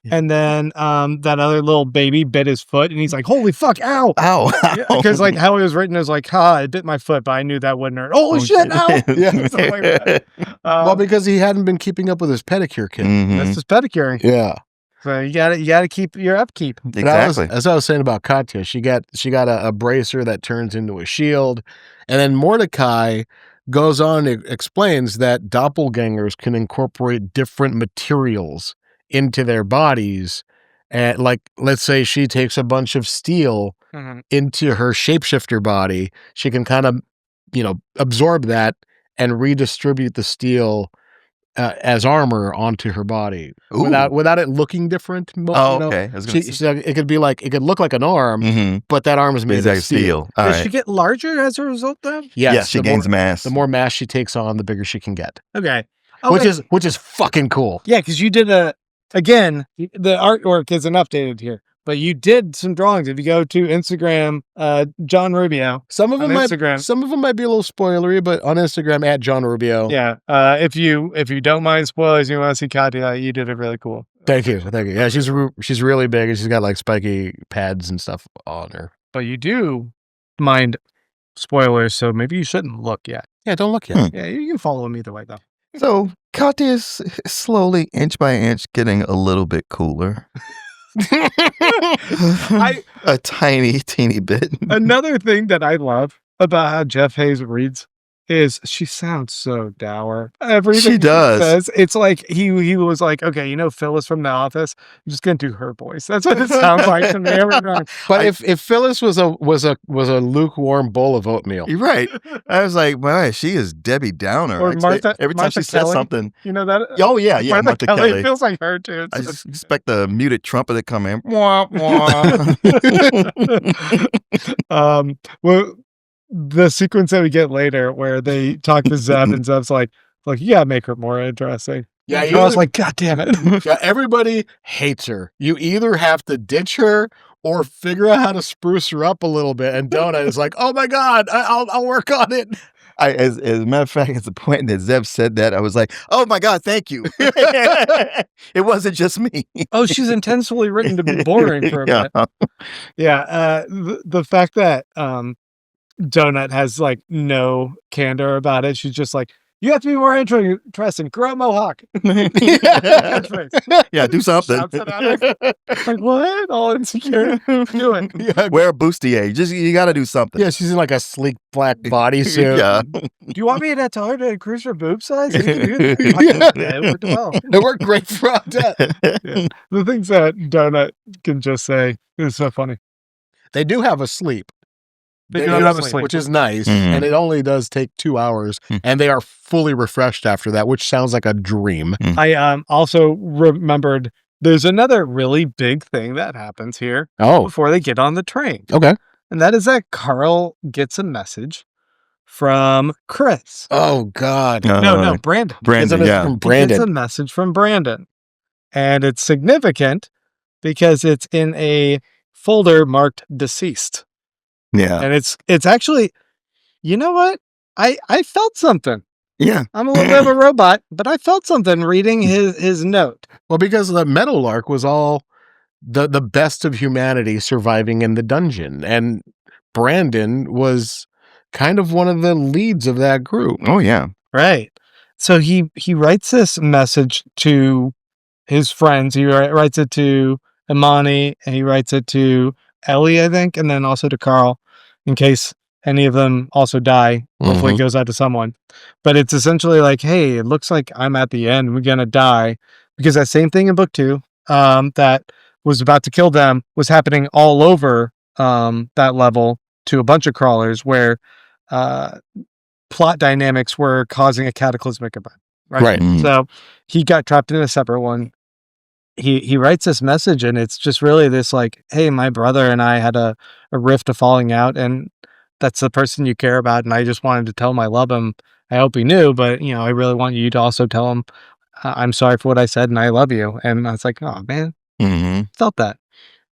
Yeah. And then that other little baby bit his foot, and he's like, holy fuck, ow. Ow. Because like how it was written is like, it bit my foot, but I knew that wouldn't hurt. Holy shit, ow. Something like that. Well, because he hadn't been keeping up with his pedicure kit. That's just pedicuring. Yeah. So you gotta keep your upkeep. Exactly. As I was saying about Katya, she got a bracer that turns into a shield, and then Mordecai goes on and explains that doppelgangers can incorporate different materials into their bodies. And like, let's say she takes a bunch of steel into her shapeshifter body, she can kind of, absorb that and redistribute the steel as armor onto her body without it looking different. Okay. It could look like an arm, but that arm is made of steel. Does she get larger as a result then? Yes, she gains mass. The more mass she takes on, the bigger she can get. Okay. Which is fucking cool. Yeah, because you did again, the artwork isn't updated here, but you did some drawings. If you go to Instagram, John Rubio. Some of them might be a little spoilery, but on Instagram at John Rubio. Yeah. If you don't mind spoilers, you want to see Katya, you did it really cool. Thank you. Yeah, she's really big, and she's got like spiky pads and stuff on her. But you do mind spoilers, so maybe you shouldn't look yet. Yeah, don't look yet. Yeah, you can follow them either way though. So Katya is slowly, inch by inch, getting a little bit cooler. A tiny, teeny bit. Another thing that I love about how Jeff Hayes reads is she sounds so dour. Everything she does. Says, it's like he was like, okay, Phyllis from The Office. I'm just gonna do her voice. That's what it sounds like to me every time. But if Phyllis was a lukewarm bowl of oatmeal, you're right. I was like, well, she is Debbie Downer. Or Martha, every time Martha she says Kelly, something. You know that? Oh yeah, Martha Kelly. It feels like her too. I just expect the muted trumpet to come in. Wah, wah. Well, the sequence that we get later where they talk to Zeb and Zeb's like, you gotta make her more interesting. Yeah, I was like, God damn it. Yeah, everybody hates her. You either have to ditch her or figure out how to spruce her up a little bit. And Donut is like, oh my God, I'll work on it. As a matter of fact, at the point that Zeb said that, I was like, oh my God, thank you. It wasn't just me. Oh, she's intentionally written to be boring for a minute. Yeah. The fact that Donut has like no candor about it. She's just like, You have to be more interesting. Grow a mohawk. Yeah, do something. Shouts it at her. Like, what? All insecure. Do it. Yeah, Wear a bustier. You got to do something. yeah, she's in like a sleek black bodysuit. Yeah. Do you want me to tell her to increase her boob size? You can do that. Yeah, it worked well. It worked great for Odette. Yeah. The things that Donut can just say is so funny. They do have a sleep. They do have a sleep. Which is nice. Mhm. And it only does take 2 hours. And they are fully refreshed after that, which sounds like a dream. I also remembered there's another really big thing that happens here Oh, before they get on the train. okay. And that is that Carl gets a message from Chris. Oh, God. No, Brandon. Brandon, It's yeah. from He gets Brandon. a message from Brandon. And it's significant because it's in a folder marked deceased. Yeah. And it's actually, you know what? I felt something. Yeah. I'm a little bit of a robot, but I felt something reading his note. Well, because the Meadowlark was all the best of humanity surviving in the dungeon. And Brandon was kind of one of the leads of that group. Oh, yeah. Right. So he writes this message to his friends. He writes it to Imani, and he writes it to Ellie, I think, and then also to Carl, in case any of them also die. Hopefully it goes out to someone. But it's essentially like, hey, it looks like I'm at the end. We're going to die. Because that same thing in book 2 that was about to kill them was happening all over that level to a bunch of crawlers where plot dynamics were causing a cataclysmic event. Right. Mhm. So he got trapped in a separate one. He writes this message, and it's just really this like, hey, my brother and I had a rift of falling out, and that's the person you care about, and I just wanted to tell him I love him. I hope he knew, but I really want you to also tell him I'm sorry for what I said and I love you. And I was like, oh man, Mm-hmm. felt that.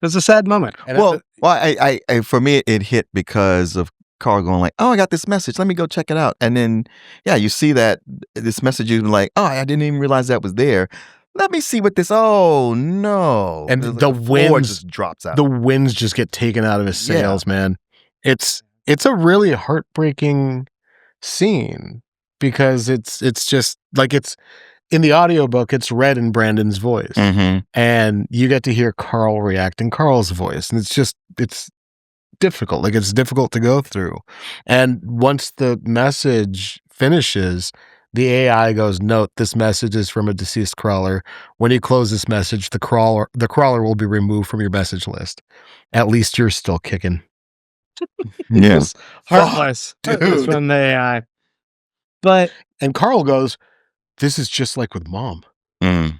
It was a sad moment. And Well, I for me, it hit because of Carl going like, "Oh, I got this message. Let me go check it out." And then, yeah, you see that this message, you're like, "Oh, I didn't even realize that was there. Let me see what this." Oh no! And It's like the floor winds just drops out. the winds just get taken out of his Yeah. sails, man. It's a really heartbreaking scene because it's just like it's in the audiobook, it's read in Brandon's voice. Mm-hmm. And you get to hear Carl react in Carl's voice. And it's difficult. Like it's difficult to go through. And once the message finishes, the AI goes, note, this message is from a deceased crawler. When you close this message, the crawler will be removed from your message list. At least you're still kicking. Yeah. Just heartless. Fuck, Heartless dude. from the AI. But And Carl goes, this is just like with Mom. Mm.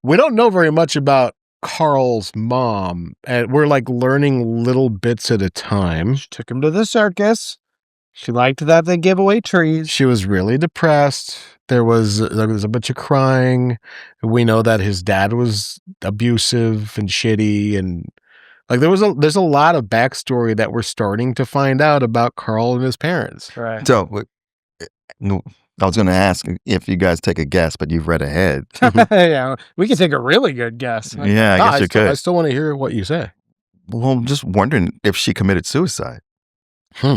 We don't know very much about Carl's mom, and we're like learning little bits at a time. she took him to the circus. She liked that they give away trees. She was really depressed. There was a bunch of crying. We know that his dad was abusive and shitty, and like there's a lot of backstory that we're starting to find out about Carl and his parents. Right. So, no, I was going to ask if you guys take a guess, but you've read ahead. Yeah, we can take a really good guess. Yeah, I guess you I could. still want to hear what you say. Well, I'm just wondering if she committed suicide. Hmm.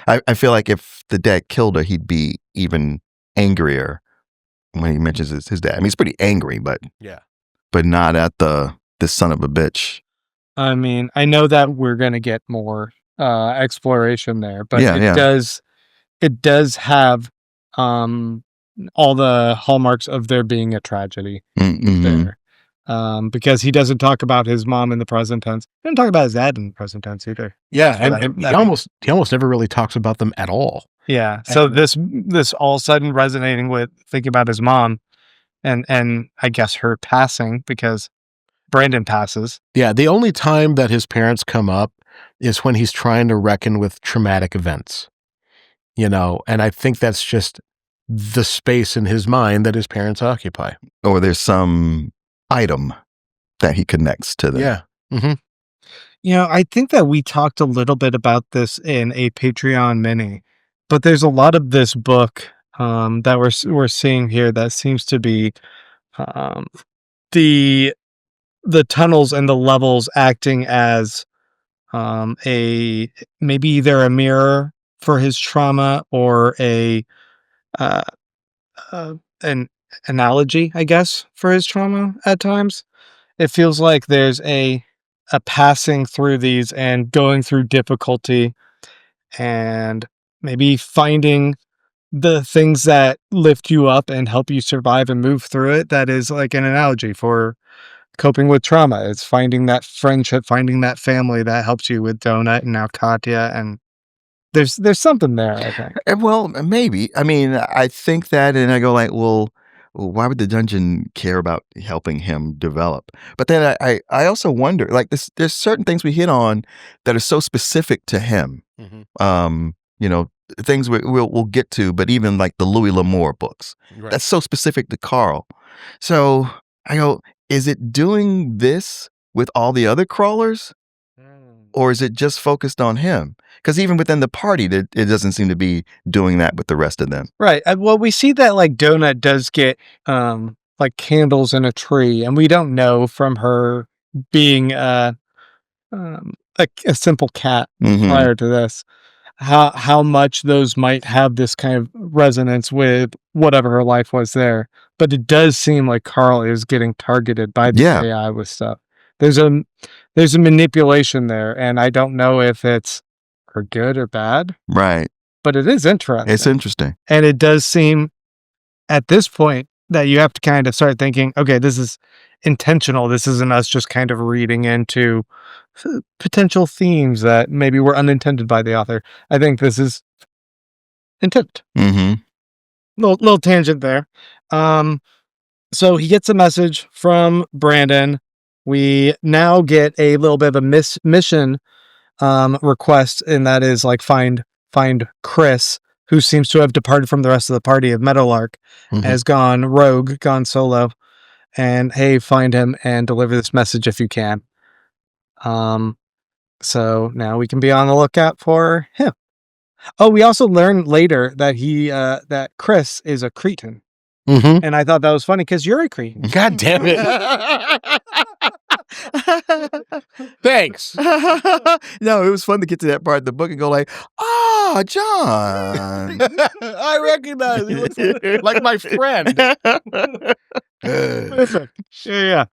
I feel like if the dad killed her, he'd be even angrier when he mentions his dad. I mean, he's pretty angry, but not at this son of a bitch. I mean, I know that we're going to get more exploration there, but Yeah. it does have all the hallmarks of there being a tragedy Mm-hmm. there. Because he doesn't talk about his mom in the present tense. He doesn't talk about his dad in the present tense either. Yeah, So and that- he almost never really talks about them at all. Yeah. So this all of a sudden resonating with thinking about his mom and I guess her passing because Brandon passes. Yeah, the only time that his parents come up is when he's trying to reckon with traumatic events. And I think that's just the space in his mind that his parents occupy. Or there's some item that he connects to them. Yeah. Mm-hmm. I think that we talked a little bit about this in a Patreon mini, but there's a lot of this book that we're seeing here that seems to be the tunnels and the levels acting as maybe either a mirror for his trauma, or uh, an analogy, I guess, for his trauma at times. It feels like there's a passing through these and going through difficulty, and maybe finding the things that lift you up and help you survive and move through it. That is like an analogy for coping with trauma. It's finding that friendship, finding that family that helps you with Donut and now Katya, and there's something there, I think. Well, maybe. I mean, I think that, and I go like, well, why would the dungeon care about helping him develop? But then I also wonder, like, there's certain things we hit on that are so specific to him. You know, things we'll get to, but even like the Louis L'Amour books, Right. that's so specific to Carl. So I go, is it doing this with all the other crawlers, or is it just focused on him? Because even within the party, it doesn't seem to be doing that with the rest of them. Right. Well, we see that like Donut does get like candles in a tree, and we don't know from her being a simple cat prior to this how much those might have this kind of resonance with whatever her life was there. But it does seem like Carl is getting targeted by the Yeah. AI with stuff. There's a manipulation there, and I don't know if it's for good or bad, Right. but it is interesting. It's interesting. And it does seem at this point that you have to kind of start thinking, okay, this is intentional. This isn't us just kind of reading into potential themes that maybe were unintended by the author. I think this is intent. Little tangent there. So he gets a message from Brandon. We now get a little bit of a mission request, and that is like find Chris, who seems to have departed from the rest of the party of Meadowlark, has gone rogue, gone solo, and hey, find him and deliver this message if you can. So now we can be on the lookout for him. Oh, we also learn later that that Chris is a Cretan. And I thought that was funny because you're a Cretan. God damn it. Thanks. No, it was fun to get to that part of the book and go like, John. I recognize him. He looks like my friend. Perfect. Yeah.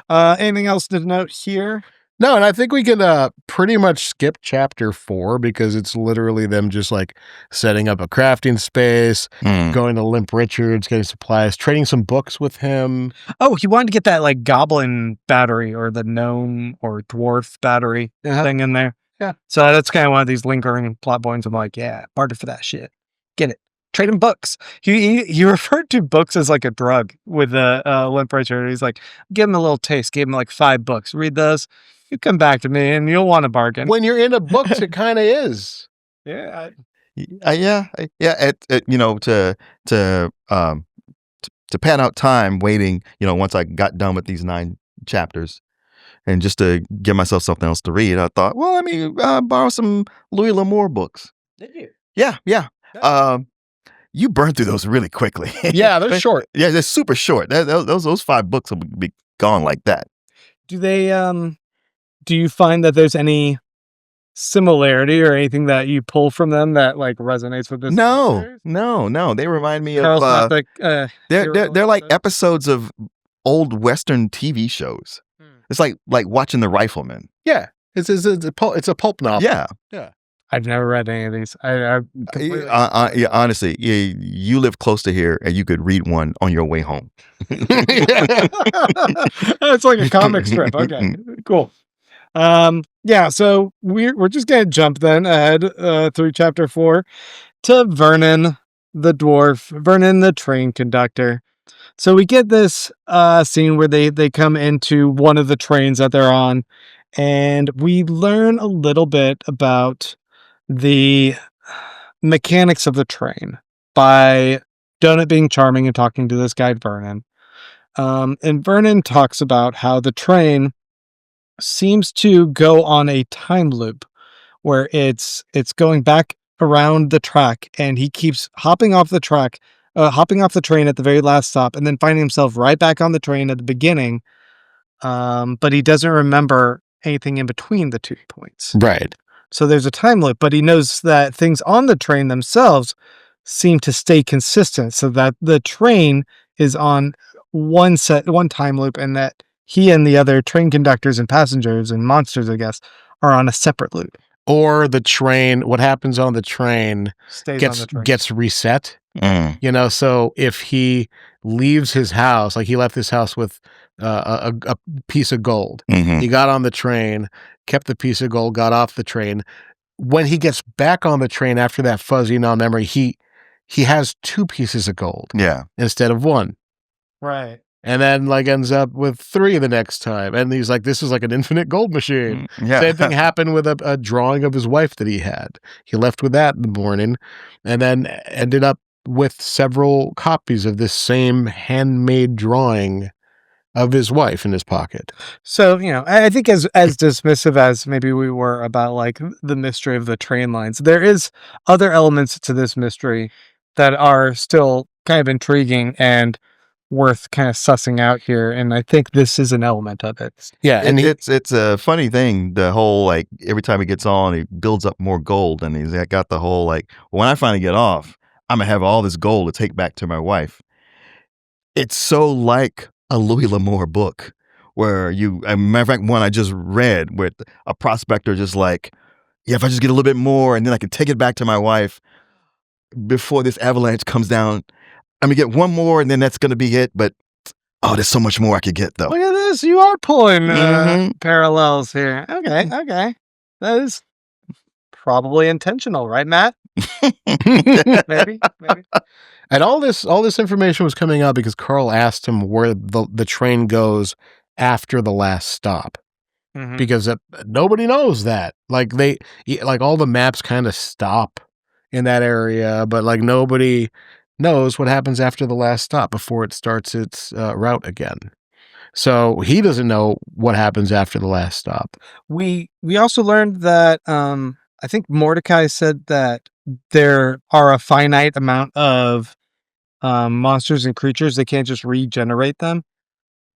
Anything else to note here? No, and I think we can pretty much skip chapter 4 because it's literally them just like setting up a crafting space, going to Limp Richards, getting supplies, trading some books with him. Oh, he wanted to get that like goblin battery or the gnome or dwarf battery thing in there. Yeah. So that's kind of one of these lingering plot points. I'm like, yeah, barter for that shit. Get it. Trade him books. He referred to books as like a drug with Limp Richard. He's like, give him a little taste. Gave him like 5 books. Read those. You come back to me and you'll want a bargain. When you're into books, it kind of is. Yeah. Yeah. You know, to pan out time waiting, you know, once I got done with these 9 chapters and just to give myself something else to read, I thought, well, let me borrow some Louis L'Amour books. Did you? Yeah. You burned through those really quickly. Yeah, they're short. Yeah, they're super short. Those 5 books will be gone like that. Do they, do you find that there's any similarity or anything that you pull from them that like resonates with this? No. They remind me Carl's of not the, they're like episodes of old Western TV shows. It's like watching The Rifleman. Yeah, it's a pulp novel. Yeah. I've never read any of these. I Yeah, honestly, you live close to here, and you could read one on your way home. It's like a comic strip. Okay, cool. Yeah, so we're just gonna jump then ahead through chapter 4 to Vernon the dwarf, Vernon the train conductor. So we get this scene where they come into one of the trains that they're on, and we learn a little bit about the mechanics of the train by Donut being charming and talking to this guy Vernon. And Vernon talks about how the train seems to go on a time loop where it's going back around the track, and he keeps hopping off the train at the very last stop, and then finding himself right back on the train at the beginning. But he doesn't remember anything in between the 2 points. Right. So there's a time loop, but he knows that things on the train themselves seem to stay consistent, so that the train is on one time loop, and that he and the other train conductors and passengers and monsters, I guess, are on a separate loop. Or the train, what happens on the train Stays on the train. gets reset. Mm. You know, so if he leaves his house, like he left his house with a piece of gold, Mhm. he got on the train, kept the piece of gold, got off the train. When he gets back on the train after that fuzzy non-memory, he has 2 pieces of gold Yeah. instead of 1. Right. And then like ends up with 3 the next time. And he's like, this is like an infinite gold machine. Yeah. Same thing happened with a drawing of his wife that he had. He left with that in the morning and then ended up with several copies of this same handmade drawing of his wife in his pocket. So, you know, I think as dismissive as maybe we were about like the mystery of the train lines, there is other elements to this mystery that are still kind of intriguing and worth kind of sussing out here. And I think this is an element of it. Yeah. And it's a funny thing. The whole, like, every time he gets on, he builds up more gold, and he's got the whole, like, when I finally get off, I'm gonna have all this gold to take back to my wife. It's so like a Louis L'Amour book, where a matter of fact, one I just read, where a prospector just like, yeah, if I just get a little bit more, and then I can take it back to my wife before this avalanche comes down. I'm gonna get one more, and then that's gonna be it. But oh, there's so much more I could get, though. Look at this. You are pulling Mhm. parallels here. Okay. Okay. That is probably intentional, right, Matt? Maybe. And all this information was coming out because Carl asked him where the train goes after the last stop. Mhm. Because nobody knows that. Like like all the maps kind of stop in that area, but like nobody knows what happens after the last stop before it starts its route again. So he doesn't know what happens after the last stop. We also learned that I think Mordecai said that there are a finite amount of monsters and creatures. They can't just regenerate them,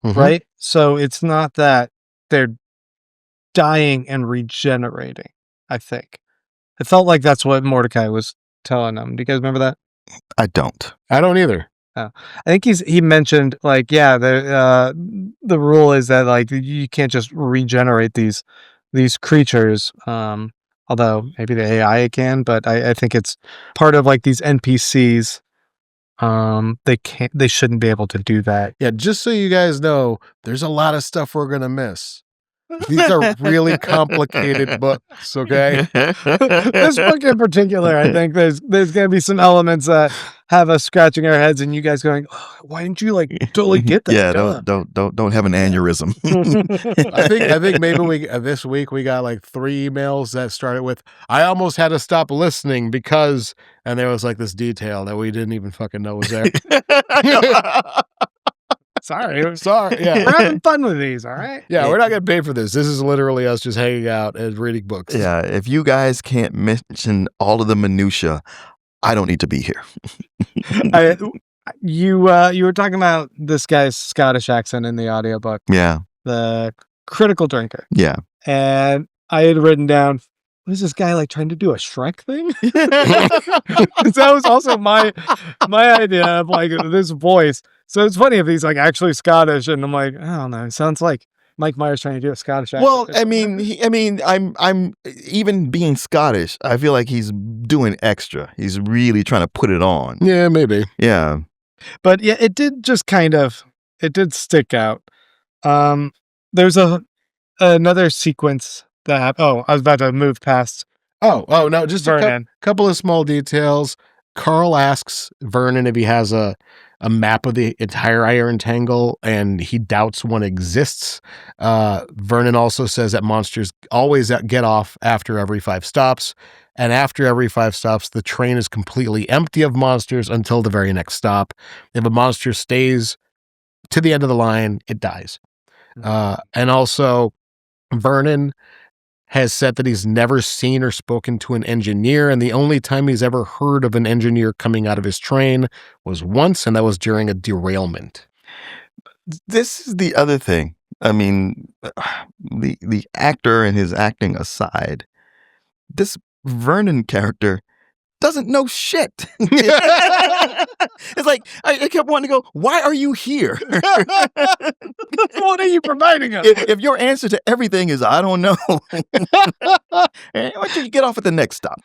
Mhm. right? So it's not that they're dying and regenerating. I think it felt like that's what Mordecai was telling them. Do you guys remember that? I don't. I don't either. I think he mentioned like, yeah, the rule is that like you can't just regenerate these creatures. Although maybe the AI can, but I think it's part of like these NPCs. They shouldn't be able to do that. Yeah, just so you guys know, there's a lot of stuff we're gonna miss. These are really complicated books, okay? This book in particular, I think there's gonna be some elements that have us scratching our heads, and you guys going, oh, "Why didn't you like totally get that?" Yeah, Duh." don't have an aneurysm. I think maybe this week we got like 3 emails that started with, "I almost had to stop listening because," and there was like this detail that we didn't even fucking know was there. Sorry, Yeah. we're having fun with these, all right? Yeah, we're not getting paid for this. This is literally us just hanging out and reading books. Yeah, if you guys can't mention all of the minutia, I don't need to be here. You were talking about this guy's Scottish accent in the audiobook, Yeah, the critical drinker, yeah. and I had written down, what is this guy like trying to do a Shrek thing? That was also my idea of like this voice. So it's funny if he's like actually Scottish, and I'm like, I don't know, it sounds like Mike Myers trying to do a Scottish accent. Well, I mean, I'm even being Scottish, I feel like he's doing extra. He's really trying to put it on. Yeah, maybe. Yeah. But yeah, it did stick out. There's another sequence that I was about to move past. Oh no, just Vernon. a couple of small details. Carl asks Vernon if he has a map of the entire Iron Tangle, and he doubts one exists. Vernon also says that monsters always get off after every 5 stops, and after every 5 stops, the train is completely empty of monsters until the very next stop. If a monster stays to the end of the line, it dies. And also, Vernon has said that he's never seen or spoken to an engineer, and the only time he's ever heard of an engineer coming out of his train was once, and that was during a derailment. This is the other thing. I mean, the actor and his acting aside, this Vernon character doesn't know shit. It's like, I kept wanting to go, why are you here? What are you providing us? If your answer to everything is, I don't know, why don't you get off at the next stop?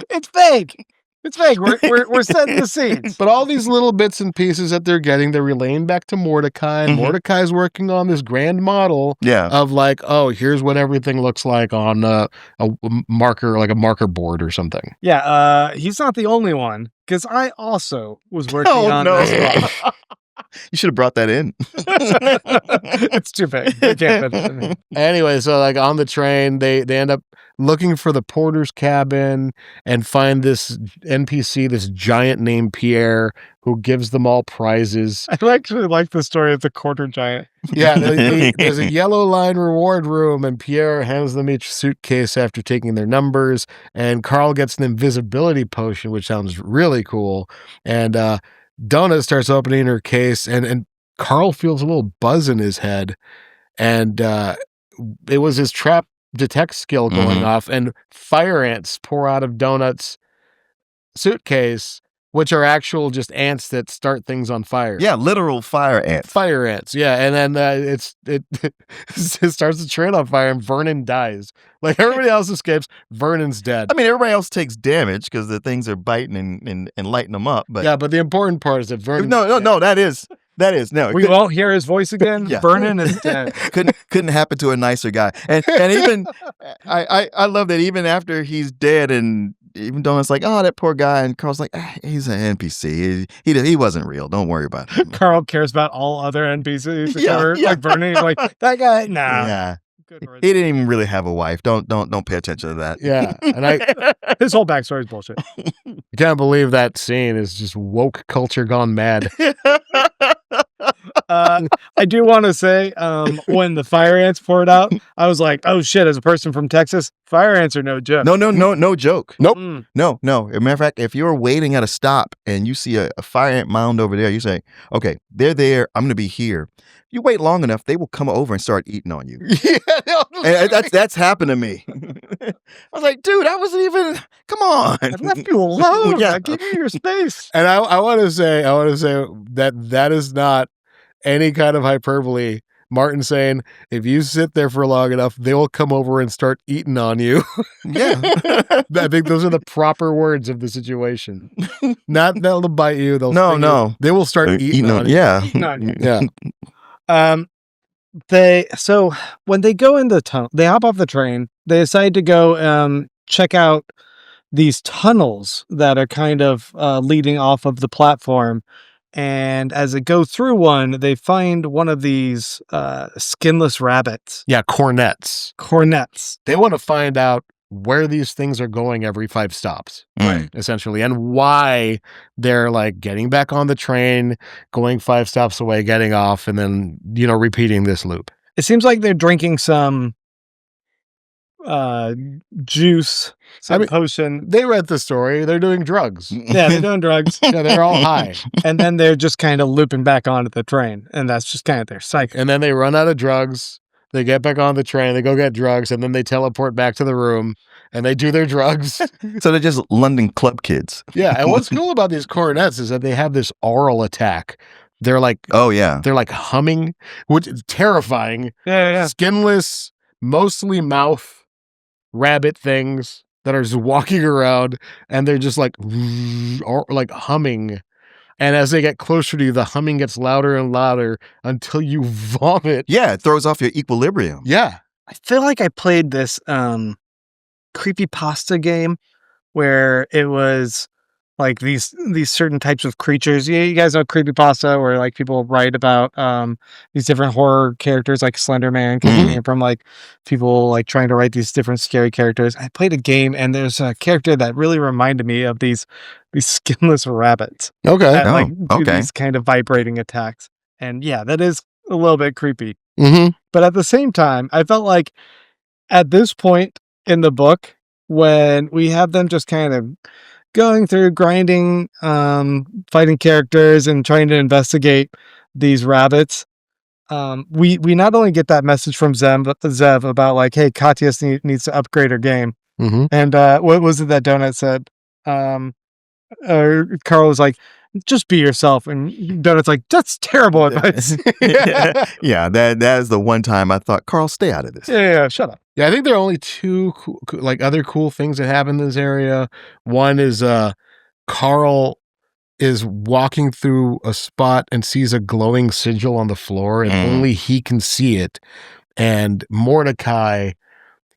It's fake. It's fake. We're setting the scenes. But all these little bits and pieces that they're getting, they're relaying back to Mordecai. And Mordecai's working on this grand model of like, oh, here's what everything looks like on a marker, like a marker board or something. Yeah, he's not the only one, because I also was working on this. You should have brought that in. It's too big. I can't fit it in. Anyway, so like on the train, they end up looking for the porter's cabin and find this NPC, this giant named Pierre, who gives them all prizes. I actually like the story of the quarter giant. Yeah, there's a yellow line reward room, and Pierre hands them each suitcase after taking their numbers, and Carl gets an invisibility potion, which sounds really cool. And Donna starts opening her case, and Carl feels a little buzz in his head, and it was his trap detect skill going off, and fire ants pour out of Donut's suitcase, which are actual just ants that start things on fire. Yeah, literal fire ants. Fire ants, yeah. And then it starts the train on fire, and Vernon dies. Like, everybody else escapes, Vernon's dead. I mean, everybody else takes damage because the things are biting and lighting them up. But yeah, but the important part is that Vernon. No, that is no. We won't hear his voice again. Yeah. Vernon is dead. couldn't happen to a nicer guy. And even I love that even after he's dead, and even Donut's like, oh, that poor guy, and Carl's like, he's an NPC. He wasn't real. Don't worry about him. Carl cares about all other NPCs. Yeah. Like Vernon. Like, that guy. Nah. Yeah. He didn't even really have a wife. Don't pay attention to that. Yeah, and his whole backstory is bullshit. I can't believe that scene is just woke culture gone mad. I do want to say, when the fire ants poured out, I was like, oh shit, as a person from Texas, fire ants are no joke. No joke. Nope. No. As a matter of fact, if you're waiting at a stop and you see a fire ant mound over there, you say, okay, they're there. I'm going to be here. You wait long enough, they will come over and start eating on you. And that's happened to me. I was like, dude, I wasn't even. Come on, I left you alone. Yeah. I gave you your space. And I want to say that is not any kind of hyperbole. Martin saying, if you sit there for long enough, they will come over and start eating on you. Yeah. I think those are the proper words of the situation. Not they'll bite you. No. They will start eating on you. Yeah. Eating on you. Yeah. So when they go in the tunnel, they hop off the train. They decide to go check out these tunnels that are kind of leading off of the platform. And as they go through one, they find one of these skinless rabbits. Yeah, cornets. Cornets. They want to find out where these things are going every 5 stops, Right. essentially, and why they're like getting back on the train, going 5 stops away, getting off, and then, repeating this loop. It seems like they're drinking some juice, some potion. They read the story. They're doing drugs. Yeah, they're doing drugs. Yeah, they're all high. And then they're just kind of looping back onto the train. And that's just kind of their cycle. And then they run out of drugs. They get back on the train. They go get drugs. And then they teleport back to the room. And they do their drugs. So they're just London club kids. Yeah. And what's cool about these cornets is that they have this aural attack. They're like, oh yeah, they're like humming, which is terrifying. Yeah. Skinless, mostly mouth rabbit things that are just walking around, and they're just like humming. And as they get closer to you, the humming gets louder and louder until you vomit. Yeah, it throws off your equilibrium. Yeah. I feel like I played this creepypasta game where it was like these certain types of creatures. Yeah, you guys know creepypasta, where like people write about these different horror characters, like Slender Man came from like people like trying to write these different scary characters. I played a game, and there's a character that really reminded me of these skinless rabbits. Okay. That, do these kind of vibrating attacks. And yeah, that is a little bit creepy. Mm-hmm. But at the same time, I felt like at this point in the book, when we have them just kind of going through grinding, fighting characters and trying to investigate these rabbits, we not only get that message from Zev about like, hey, Katya needs to upgrade her game. Mm-hmm. And what was it that Donut said? Carl was like, just be yourself. And Donut's like, that's terrible advice. Yeah, that is the one time I thought, Carl, stay out of this. Yeah, shut up. Yeah, I think there are only two other cool things that happen in this area. One is Carl is walking through a spot and sees a glowing sigil on the floor, and only he can see it. And Mordecai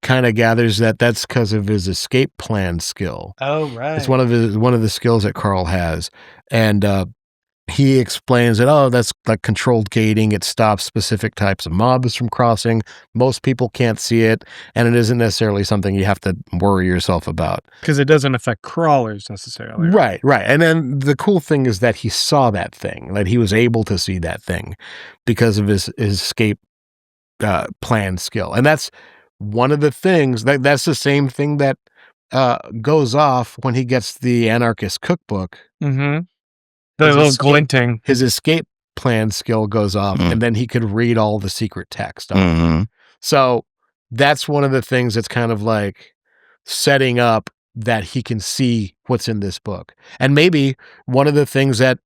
kind of gathers that that's because of his escape plan skill. Oh, right. It's one of the skills that Carl has, and he explains that, that's like controlled gating. It stops specific types of mobs from crossing. Most people can't see it, and it isn't necessarily something you have to worry yourself about. Because it doesn't affect crawlers necessarily. Right. And then the cool thing is that he saw that thing, that he was able to see that thing because of his escape plan skill. And that's one of the things, that's the same thing that goes off when he gets the Anarchist Cookbook. Mm-hmm. The little glinting. His escape plan skill goes off, and then he could read all the secret text on it. So that's one of the things that's kind of like setting up that he can see what's in this book. And maybe one of the things that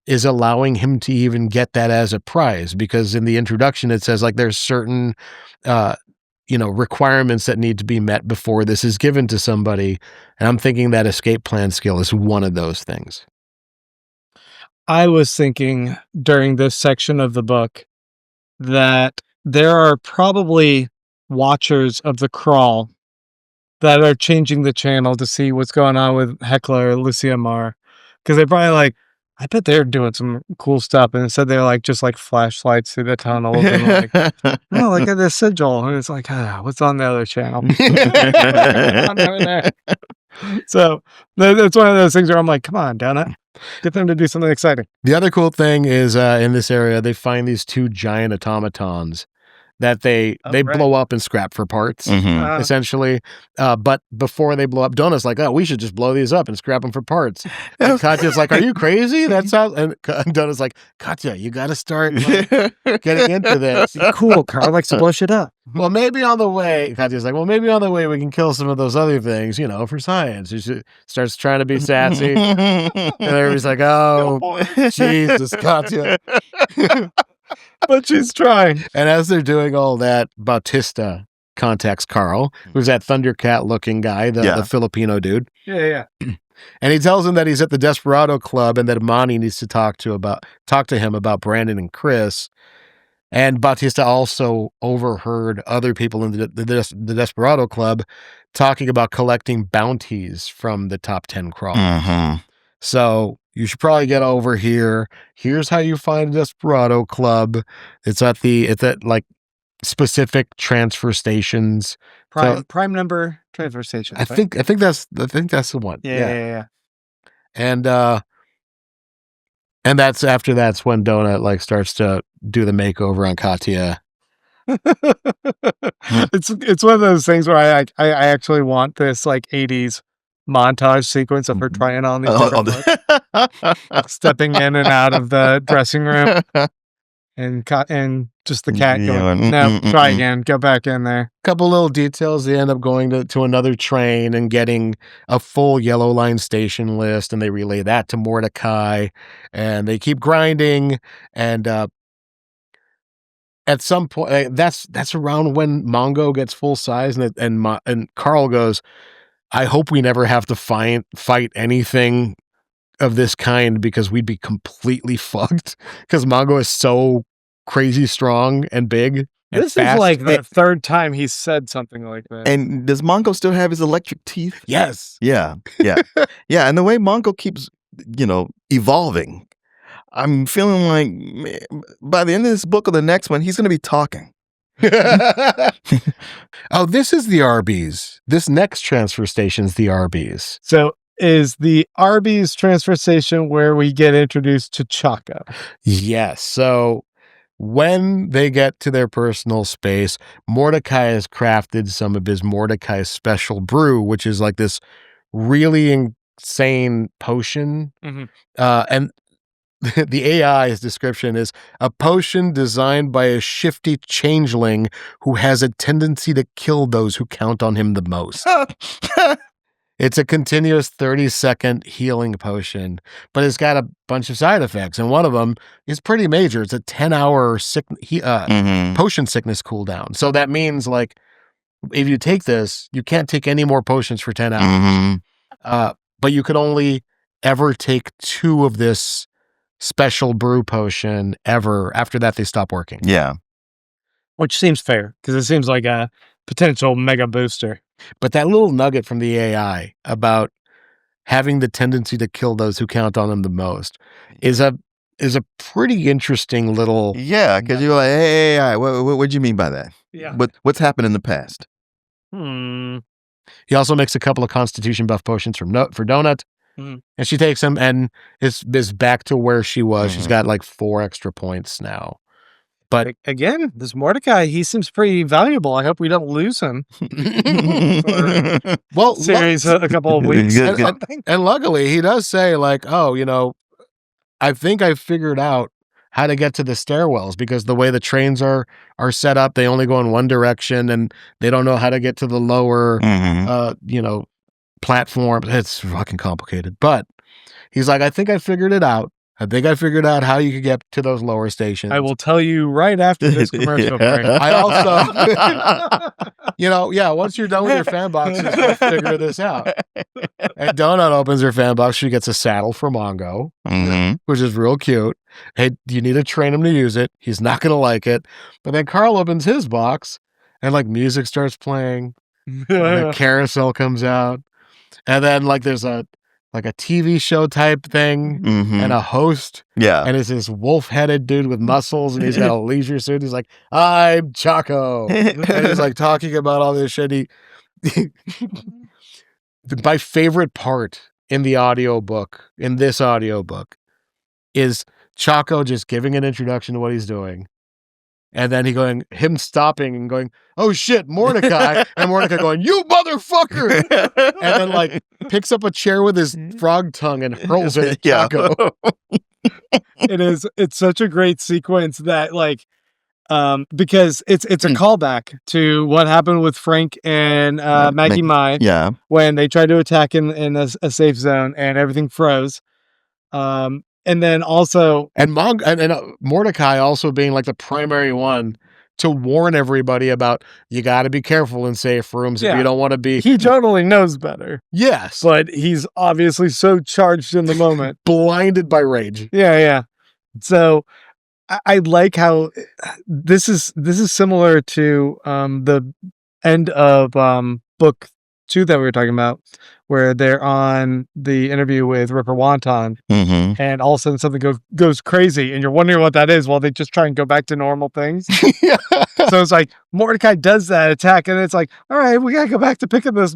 is allowing him to even get that as a prize, because in the introduction it says like there's certain requirements that need to be met before this is given to somebody. And I'm thinking that escape plan skill is one of those things. I was thinking during this section of the book that there are probably watchers of the crawl that are changing the channel to see what's going on with Hecla or Lucia Mar. Because they're probably like, I bet they're doing some cool stuff. And instead they're like just like flashlights through the tunnels and like, oh, look at this sigil. And it's like, what's on the other channel? So that's one of those things where I'm like, come on, Donut. Get them to do something exciting. The other cool thing is in this area, they find these two giant automatons that they blow up and scrap for parts, essentially. But before they blow up, Donut's like, we should just blow these up and scrap them for parts. And Katya's like, are you crazy? That sounds... And Donut's like, Katya, you got to start getting into this. Cool, Carl likes to blow shit up. Well, maybe on the way, Katya's like, maybe on the way we can kill some of those other things, for science. She starts trying to be sassy. And everybody's like, oh Jesus, Katya. But she's trying. And as they're doing all that, Bautista contacts Carl, who's that Thundercat-looking guy, the Filipino dude. Yeah. And he tells him that he's at the Desperado Club and that Imani needs to talk to him about Brandon and Chris. And Bautista also overheard other people in the Desperado Club talking about collecting bounties from the top 10 crawlers. So you should probably get over here. Here's how you find a Desperado Club. It's at like specific transfer stations. Prime number transfer stations. I think that's the one. Yeah. And that's when Donut like starts to do the makeover on Katya. It's one of those things where I actually want this like 80s montage sequence of her trying on these different books, stepping in and out of the dressing room, and just the cat going, no, try again, go back in there. Couple little details. They end up going to another train and getting a full Yellow Line station list, and they relay that to Mordecai, and they keep grinding. And at some point, that's around when Mongo gets full size, and Carl goes, I hope we never have to fight anything of this kind because we'd be completely fucked because Mongo is so crazy strong and big. And this fast. Is like the third time he said something like that. And does Mongo still have his electric teeth? Yes. Yeah. And the way Mongo keeps, evolving, I'm feeling like by the end of this book or the next one, he's going to be talking. Oh, this is the Arby's. This next transfer station's the Arby's. So is the Arby's transfer station where we get introduced to Chaco? Yes. So when they get to their personal space, Mordecai has crafted some of his Mordecai special brew, which is like this really insane potion. And the AI's description is a potion designed by a shifty changeling who has a tendency to kill those who count on him the most. It's a continuous 30-second healing potion, but it's got a bunch of side effects, and one of them is pretty major. It's a 10-hour potion sickness cooldown. So that means, like, if you take this, you can't take any more potions for 10 hours. But you could only ever take 2 of this special brew potion ever. After that, they stop working. Yeah. Which seems fair, because it seems like a potential mega booster. But that little nugget from the AI about having the tendency to kill those who count on them the most is a pretty interesting little... Yeah, because you're like, hey, AI, what do you mean by that? Yeah. What's happened in the past? He also makes a couple of constitution buff potions for Donut. And she takes them and is back to where she was. She's got like 4 extra points now. But again, this Mordecai, he seems pretty valuable. I hope we don't lose him. Well, series a couple of weeks. And luckily, he does say, like, oh, I think I figured out how to get to the stairwells, because the way the trains are set up, they only go in one direction and they don't know how to get to the lower, platforms. It's fucking complicated. But he's like, I think I figured it out. I think I figured out how you could get to those lower stations. I will tell you right after this commercial break. I also, once you're done with your fan boxes, we'll figure this out. And Donut opens her fan box. She gets a saddle for Mongo, which is real cute. Hey, you need to train him to use it. He's not going to like it. But then Carl opens his box and like music starts playing. And the carousel comes out. And then like there's a TV show type thing and a host. Yeah. And it's this wolf-headed dude with muscles and he's got a leisure suit. He's like, I'm Chaco. And he's like talking about all this shit. My favorite part in this audiobook, is Chaco just giving an introduction to what he's doing. And then him stopping and going, oh shit, Mordecai. And Mordecai going, you motherfucker. And then like picks up a chair with his frog tongue and hurls it at Chaco. It's such a great sequence that like, because it's a callback to what happened with Frank and Maggie Mai. Yeah. When they tried to attack in a safe zone and everything froze. And then also... And Mordecai also being like the primary one to warn everybody about, you got to be careful in safe rooms if you don't want to be... He totally knows better. Yes. But he's obviously so charged in the moment. Blinded by rage. Yeah. So I like how this is similar to the end of book 2 that we were talking about, where they're on the interview with Ripper Wonton, and all of a sudden something goes crazy, and you're wondering what that is while they just try and go back to normal things. So it's like Mordecai does that attack, and it's like, all right, we gotta go back to picking this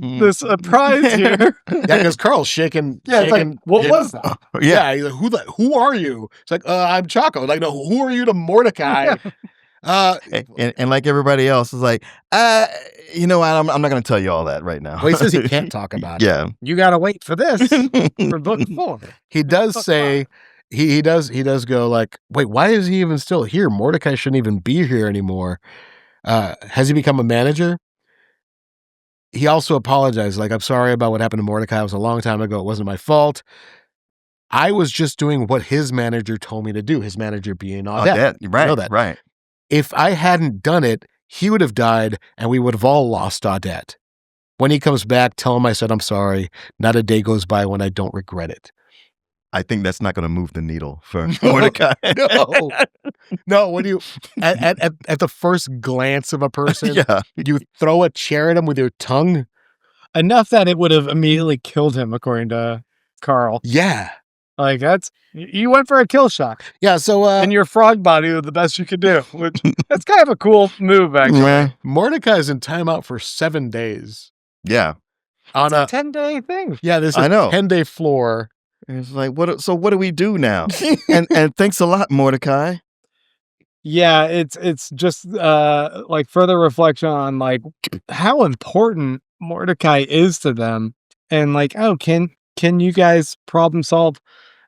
prize here. Yeah, because Carl's shaking. Yeah, it's like, what was that? Yeah, he's like, who are you? It's like, I'm Chaco. Like, no, who are you to Mordecai? And like everybody else is like, you know what? I'm not going to tell you all that right now. Well, he says he can't talk about it. Yeah, you got to wait for this for book 4. He does say he does go like, wait, why is he even still here? Mordecai shouldn't even be here anymore. Has he become a manager? He also apologized, like, I'm sorry about what happened to Mordecai. It was a long time ago. It wasn't my fault. I was just doing what his manager told me to do. His manager being Audette. Right, you know that. Right. If I hadn't done it, he would have died and we would have all lost Audette. When he comes back, tell him I said I'm sorry. Not a day goes by when I don't regret it. I think that's not going to move the needle for Mordecai. No. When you at the first glance of a person, you throw a chair at him with your tongue. Enough that it would have immediately killed him, according to Carl. Yeah. Like, you went for a kill shot. Yeah, so... and your frog body was the best you could do, which that's kind of a cool move, actually. Mordecai's in timeout for 7 days. Yeah. On a 10-day thing. Yeah, this is a 10-day floor. It's like, what do we do now? and thanks a lot, Mordecai. Yeah, it's just like further reflection on like how important Mordecai is to them. And like, oh, can you guys problem solve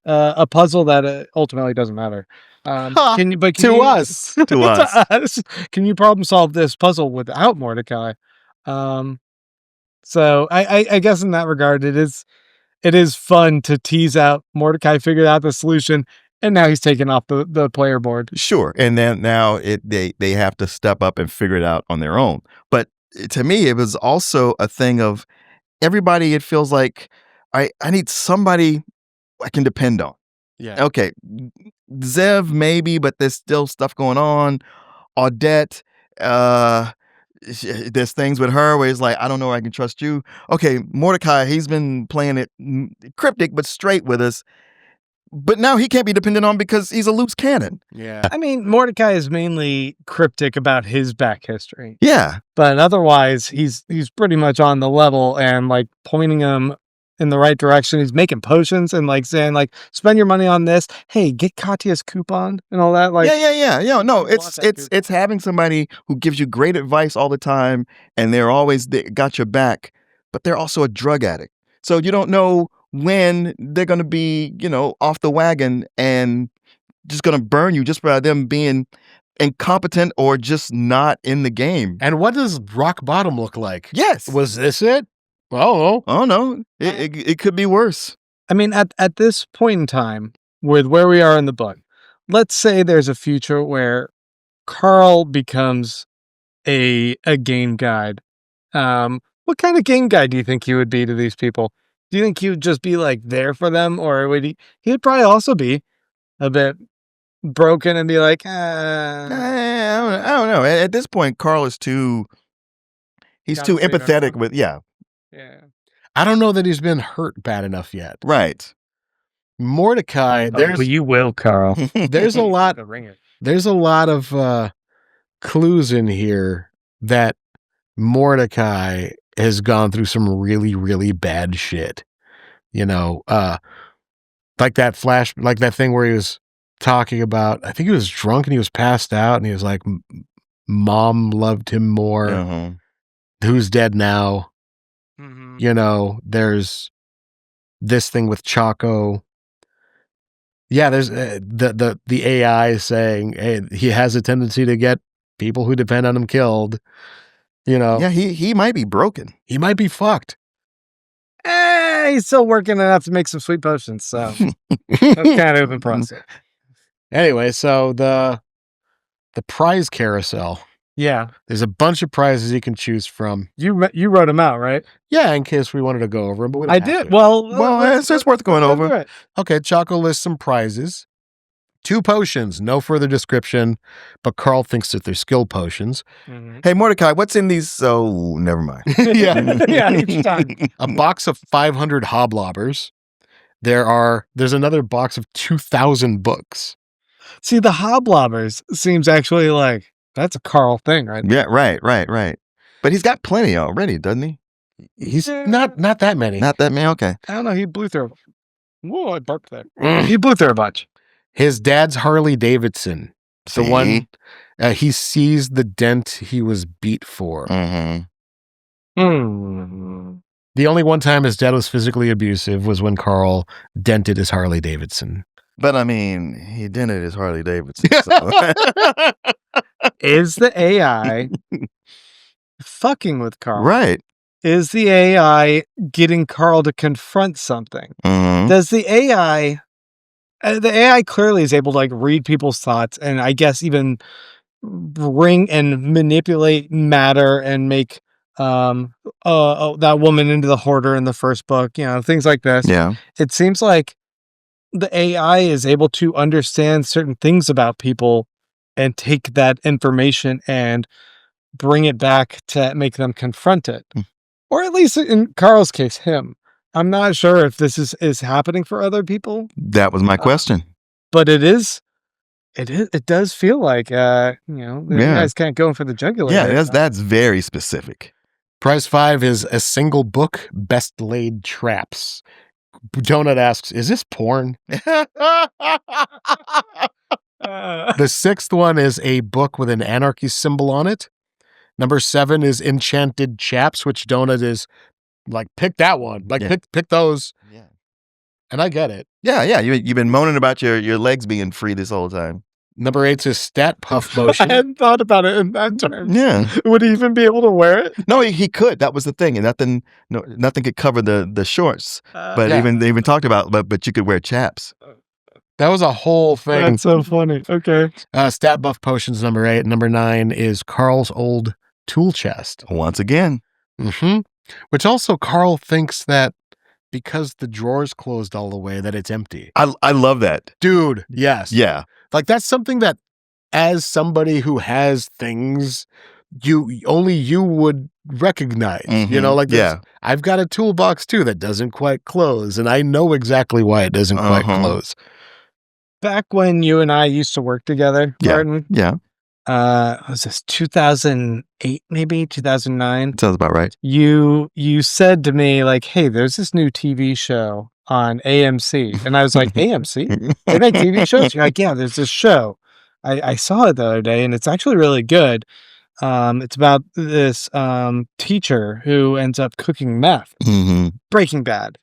a puzzle that ultimately doesn't matter. Can you? But can To you, us. To us. us. Can you problem solve this puzzle without Mordecai? So I guess in that regard, it is fun to tease out Mordecai figured out the solution, and now he's taken off the player board. Sure. And then now they have to step up and figure it out on their own. But to me, it was also a thing of everybody, it feels like I need somebody I can depend on. Yeah. Okay. Zev, maybe, but there's still stuff going on. Audette, there's things with her where it's like, I don't know if I can trust you. Okay, Mordecai, he's been playing it cryptic but straight with us. But now he can't be dependent on because he's a loose cannon. Yeah. I mean, Mordecai is mainly cryptic about his back history. Yeah. But otherwise, he's pretty much on the level and like pointing him in the right direction. He's making potions and like saying like, spend your money on this. Hey, get Katya's coupon and all that. Like, yeah. No, I want that it's having somebody who gives you great advice all the time, and they got your back, but they're also a drug addict. So you don't know when they're going to be, off the wagon and just going to burn you just by them being incompetent or just not in the game. And what does rock bottom look like? Yes. Was this it? Oh, Oh no, it could be worse. I mean, at this point in time, with where we are in the book, let's say there's a future where Carl becomes a game guide. What kind of game guide do you think he would be to these people? Do you think he would just be like there for them, or would he would probably also be a bit broken and be like, I don't know. At this point, Carl is he's Gotta too save empathetic everyone. with, yeah, I don't know that he's been hurt bad enough yet. right. Mordecai, there's you will, Carl. there's a lot The ringer. there's a lot of clues in here that Mordecai has gone through some really, really bad shit. Like that thing where he was talking about, I think he was drunk and he was passed out and he was like, Mom loved him more. Uh-huh. Who's dead now? Mm-hmm. There's this thing with Chaco. Yeah, there's the AI saying, hey, he has a tendency to get people who depend on him killed. Yeah, he might be broken. He might be fucked. He's still working enough to make some sweet potions, so that's kind of impressive. Anyway, so the prize carousel. Yeah, There's a bunch of prizes you can choose from. you wrote them out, right? Yeah, in case we wanted to go over them, but we don't I have did. to. Well, it's worth going let's do over. it. Okay, Choco lists some prizes. 2 potions, no further description, but Carl thinks that they're skill potions. Mhm. Hey, Mordecai, what's in these? So never mind. Yeah, each time. A box of 500 hoblobbers. There's another box of 2,000 books. See, the hoblobbers seems actually like that's a Carl thing, right? Yeah, right. But he's got plenty already, doesn't he? He's not that many. Not that many. Okay. I don't know. He blew through. Whoa! I barked there. He blew through a bunch. His dad's Harley Davidson. The See? one he sees the dent he was beat for. Mm-hmm. Hmm. The only one time his dad was physically abusive was when Carl dented his Harley Davidson. But I mean, he dented his Harley Davidson. So. Is the AI fucking with Carl? Right. Is the AI getting Carl to confront something? Mm-hmm. Does the AI clearly is able to like read people's thoughts and I guess even bring and manipulate matter and make that woman into the hoarder in the first book, things like this. Yeah. It seems like the AI is able to understand certain things about people and take that information and bring it back to make them confront it. Or at least in Carl's case, him. I'm not sure if this is happening for other people. That was my question. But it does feel like the guy's kind of going for the jugular. Yeah, that's very specific. Prize 5 is a single book, Best Laid Traps. Donut asks, is this porn? The 6th one is a book with an anarchy symbol on it. Number 7 is Enchanted Chaps, which Donut is like, pick that one. Like, pick those. Yeah. And I get it. Yeah. You've been moaning about your legs being free this whole time. Number 8 is stat puff I motion. hadn't thought about it in that term. Yeah. Would he even be able to wear it? No, he could. That was the thing, and nothing could cover the shorts. But Yeah. they even talked about, but you could wear chaps. That was a whole thing. That's so funny. Okay. Stat buff potions, number 8. Number 9 is Carl's old tool chest. Once again. Mm-hmm. Which also Carl thinks that because the drawer's closed all the way that it's empty. I love that. Dude, yes. Yeah. Like that's something that as somebody who has things, only you would recognize. Mm-hmm. You know, like yeah. I've got a toolbox too that doesn't quite close, and I know exactly why it doesn't quite close. Back when you and I used to work together, Martin. Yeah. Was this 2008, maybe 2009? Sounds about right. You said to me like, "Hey, there's this new TV show on AMC," and I was like, "AMC? They make TV shows?" You're like, "Yeah, there's this show. I saw it the other day, and it's actually really good. It's about this teacher who ends up cooking meth. Breaking Bad.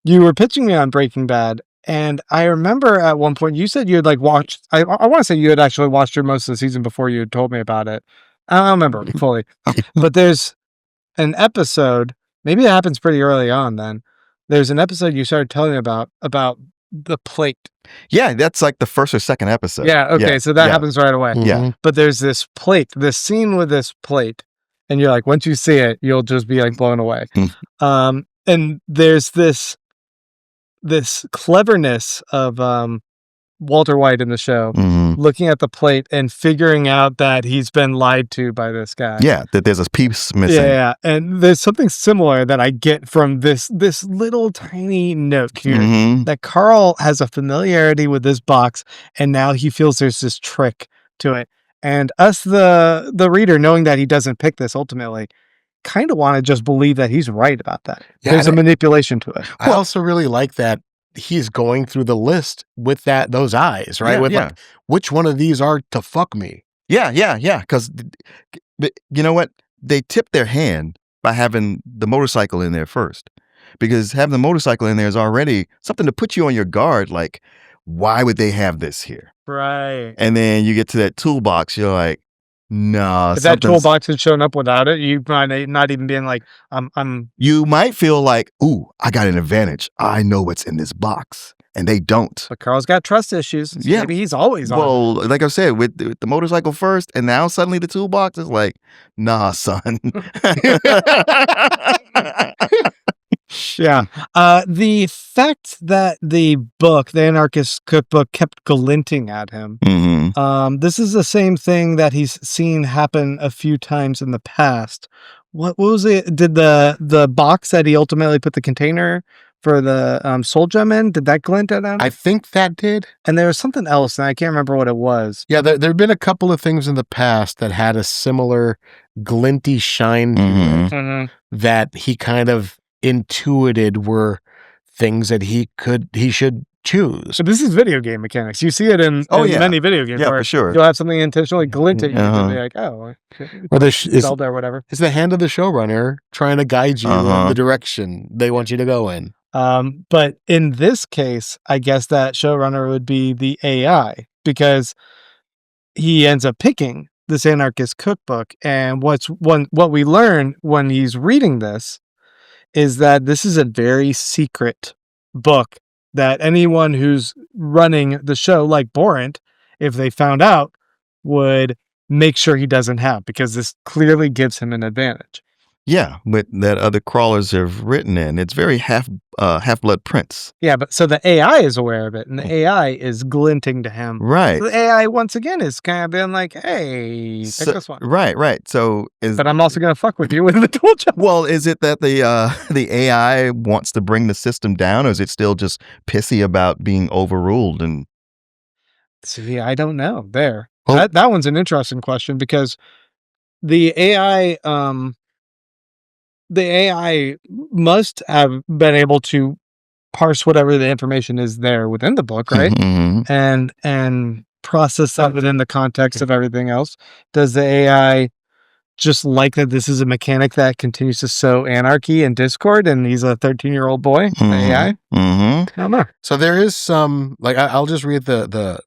You were pitching me on Breaking Bad." And I remember at one point you said you had like watched, I want to say you had actually watched most of the season before you had told me about it. I don't remember fully, but there's an episode, maybe it happens pretty early on then. There's an episode you started telling me about the plate. Yeah, that's like the first or second episode. Yeah, okay, so that happens right away. Yeah. But there's this plate, this scene with this plate, and you're like, once you see it, you'll just be like blown away. And there's this cleverness of Walter White in the show, looking at the plate and figuring out that he's been lied to by this guy. Yeah, that there's a piece missing. Yeah, and there's something similar that I get from this little tiny note here, that Carl has a familiarity with this box, and now he feels there's this trick to it. And us, the reader, knowing that he doesn't pick this ultimately, kind of want to just believe that he's right about that. Yeah, there's a manipulation to it. I also really like that he's going through the list with those eyes, right? Like, which one of these are to fuck me? Yeah. Because you know what? They tip their hand by having the motorcycle in there first. Because having the motorcycle in there is already something to put you on your guard. Like, why would they have this here? Right. And then you get to that toolbox, you're like, no. If that toolbox had shown up without it, you might not even been like, You might feel like, ooh, I got an advantage. I know what's in this box. And they don't. But Carl's got trust issues. So yeah. Maybe he's always on. Well, like I said, with the motorcycle first, and now suddenly the toolbox is like, nah, son. Yeah. The fact that the book, the Anarchist Cookbook, kept glinting at him. This is the same thing that he's seen happen a few times in the past. What was it? Did the box that he ultimately put the container for the soul gem in, did that glint at him? I think that did. And there was something else, and I can't remember what it was. Yeah, there have been a couple of things in the past that had a similar glinty shine to it that he kind of intuited were things that he should choose. So this is video game mechanics. You see it in many video games. Yeah, for sure. You'll have something intentionally glint at you and be like, oh, or Zelda or whatever. It's the hand of the showrunner trying to guide you in the direction they want you to go in. But in this case, I guess that showrunner would be the AI, because he ends up picking this Anarchist Cookbook. And what we learn when he's reading this is that this is a very secret book that anyone who's running the show, like Borant, if they found out, would make sure he doesn't have, because this clearly gives him an advantage. Yeah, but that other crawlers have written in. It's very Half-Blood Prince. Yeah, but so the AI is aware of it, and the AI is glinting to him. Right. So the AI, once again, is kind of being like, hey, pick this one. Right. So but I'm also going to fuck with you with the tool job. Well, is it that the AI wants to bring the system down, or is it still just pissy about being overruled? And see, I don't know. There. Well, that one's an interesting question, because the AI... the AI must have been able to parse whatever the information is there within the book, right? And process that within the context of everything else. Does the AI just like that this is a mechanic that continues to sow anarchy and discord, and he's a 13-year-old boy, AI. I don't know. So there is some, like, I'll just read the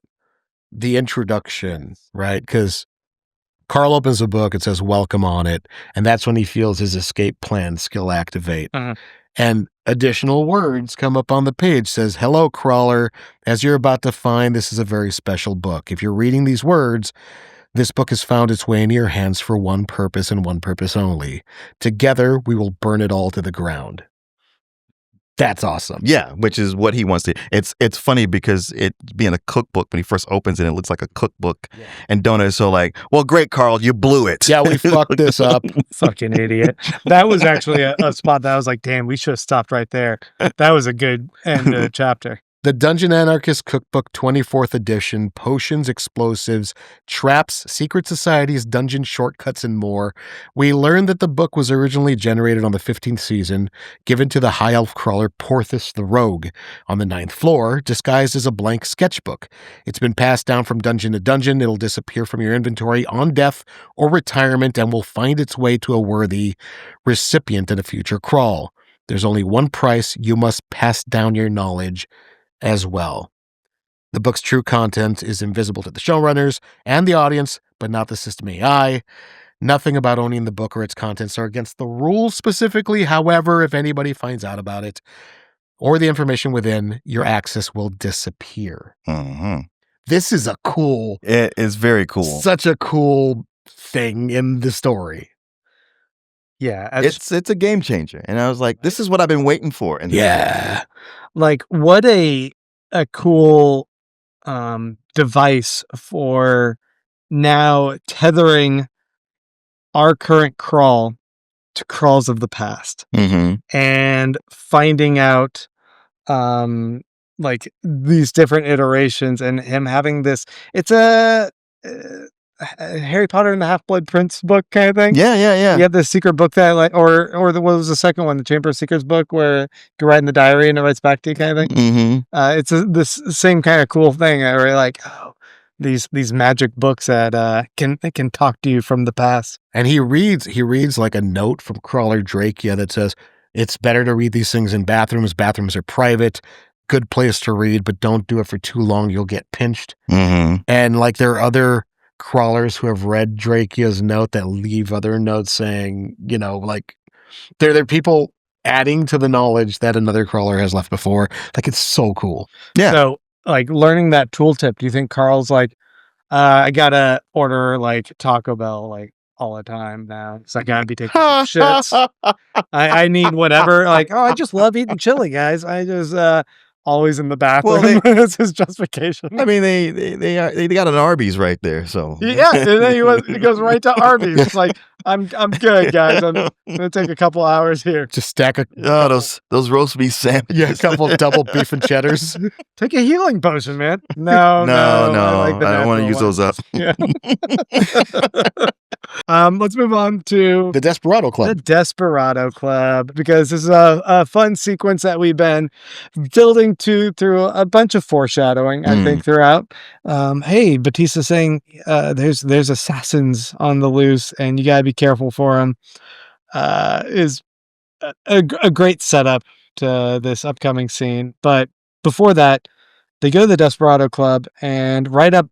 introduction, right? Because Carl opens the book, it says welcome on it, and that's when he feels his escape plan skill activate. And additional words come up on the page, says, hello, crawler. As you're about to find, this is a very special book. If you're reading these words, this book has found its way into your hands for one purpose and one purpose only. Together, we will burn it all to the ground. That's awesome. Yeah, which is what he wants to. It's funny because it being a cookbook, when he first opens it, it looks like a cookbook. Yeah. And Donut is so like, well, great, Carl, you blew it. Yeah, we fucked this up. Fucking idiot. That was actually a spot that I was like, damn, we should have stopped right there. That was a good end to the chapter. The Dungeon Anarchist Cookbook 24th edition, potions, explosives, traps, secret societies, dungeon shortcuts, and more. We learned that the book was originally generated on the 15th season, given to the high elf crawler Porthos the Rogue on the 9th floor, disguised as a blank sketchbook. It's been passed down from dungeon to dungeon. It'll disappear from your inventory on death or retirement and will find its way to a worthy recipient in a future crawl. There's only one price. You must pass down your knowledge as well. The book's true content is invisible to the showrunners and the audience, but not the system AI. Nothing about owning the book or its contents are against the rules specifically. However, if anybody finds out about it or the information within, your access will disappear. This is a cool... It is very cool. Such a cool thing in the story. Yeah. It's a game changer. And I was like, this is what I've been waiting for. Yeah. Like, what a cool device for now tethering our current crawl to crawls of the past. And finding out like these different iterations and him having this. It's a Harry Potter and the Half-Blood Prince book kind of thing. Yeah. You have the secret book that like, or what was the second one, the Chamber of Secrets book, where you write in the diary and it writes back to you kind of thing. It's this same kind of cool thing where like, oh, these magic books that can talk to you from the past. And he reads like a note from Crawler Drakea that says, it's better to read these things in bathrooms. Bathrooms are private. Good place to read, but don't do it for too long. You'll get pinched. And like there are other crawlers who have read Drakea's note that leave other notes saying, you know, like they're people adding to the knowledge that another crawler has left before. Like, it's so cool. Yeah. So like learning that tooltip, do you think Carl's like, I gotta order like Taco Bell like all the time now, so I gotta be taking shits. I need whatever. Like, oh, I just love eating chili, guys. I just always in the bathroom. Well, that's his justification. I mean, they got an Arby's right there, so yeah. And then he goes right to Arby's. It's like, I'm good, guys. I'm gonna take a couple hours here. Just stack those roast beef sandwiches. Yeah, a couple double beef and cheddars. Take a healing potion, man. No. I don't want to use those up. Yeah. Let's move on to the Desperado Club. The Desperado Club, because this is a fun sequence that we've been building to through a bunch of foreshadowing, I think, throughout. Hey, Batista saying there's assassins on the loose and you gotta be careful for them, is a great setup to this upcoming scene. But before that, they go to the Desperado Club, and right at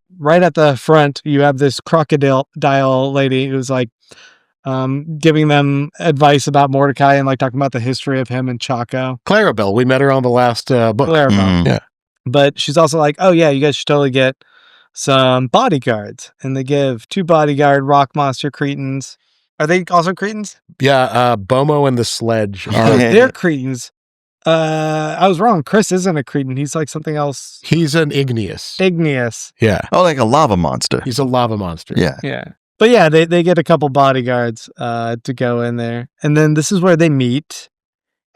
the front, you have this crocodile lady who's like giving them advice about Mordecai and like talking about the history of him and Chaco. Clarabelle, we met her on the last book. Clarabelle. Yeah. But she's also like, oh yeah, you guys should totally get some bodyguards. And they give 2 bodyguard rock monster cretins. Are they also cretins? Yeah, Bomo and the Sledge. They're cretins. I was wrong. Chris isn't a cretin. He's like something else. He's an igneous. Yeah. Oh, like a lava monster. He's a lava monster. Yeah. But yeah, they get a couple bodyguards to go in there. And then this is where they meet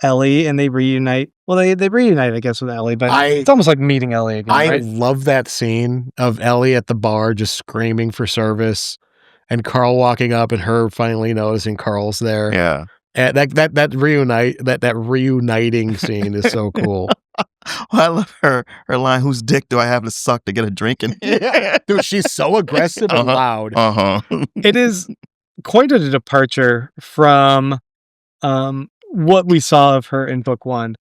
Ellie and they reunite. Well, they reunite, I guess, with Ellie, but it's almost like meeting Ellie again. I love that scene of Ellie at the bar just screaming for service and Carl walking up and her finally noticing Carl's there. Yeah. And that reuniting scene is so cool. I love her line, whose dick do I have to suck to get a drink in here? Dude, she's so aggressive and loud. It is quite a departure from what we saw of her in book one.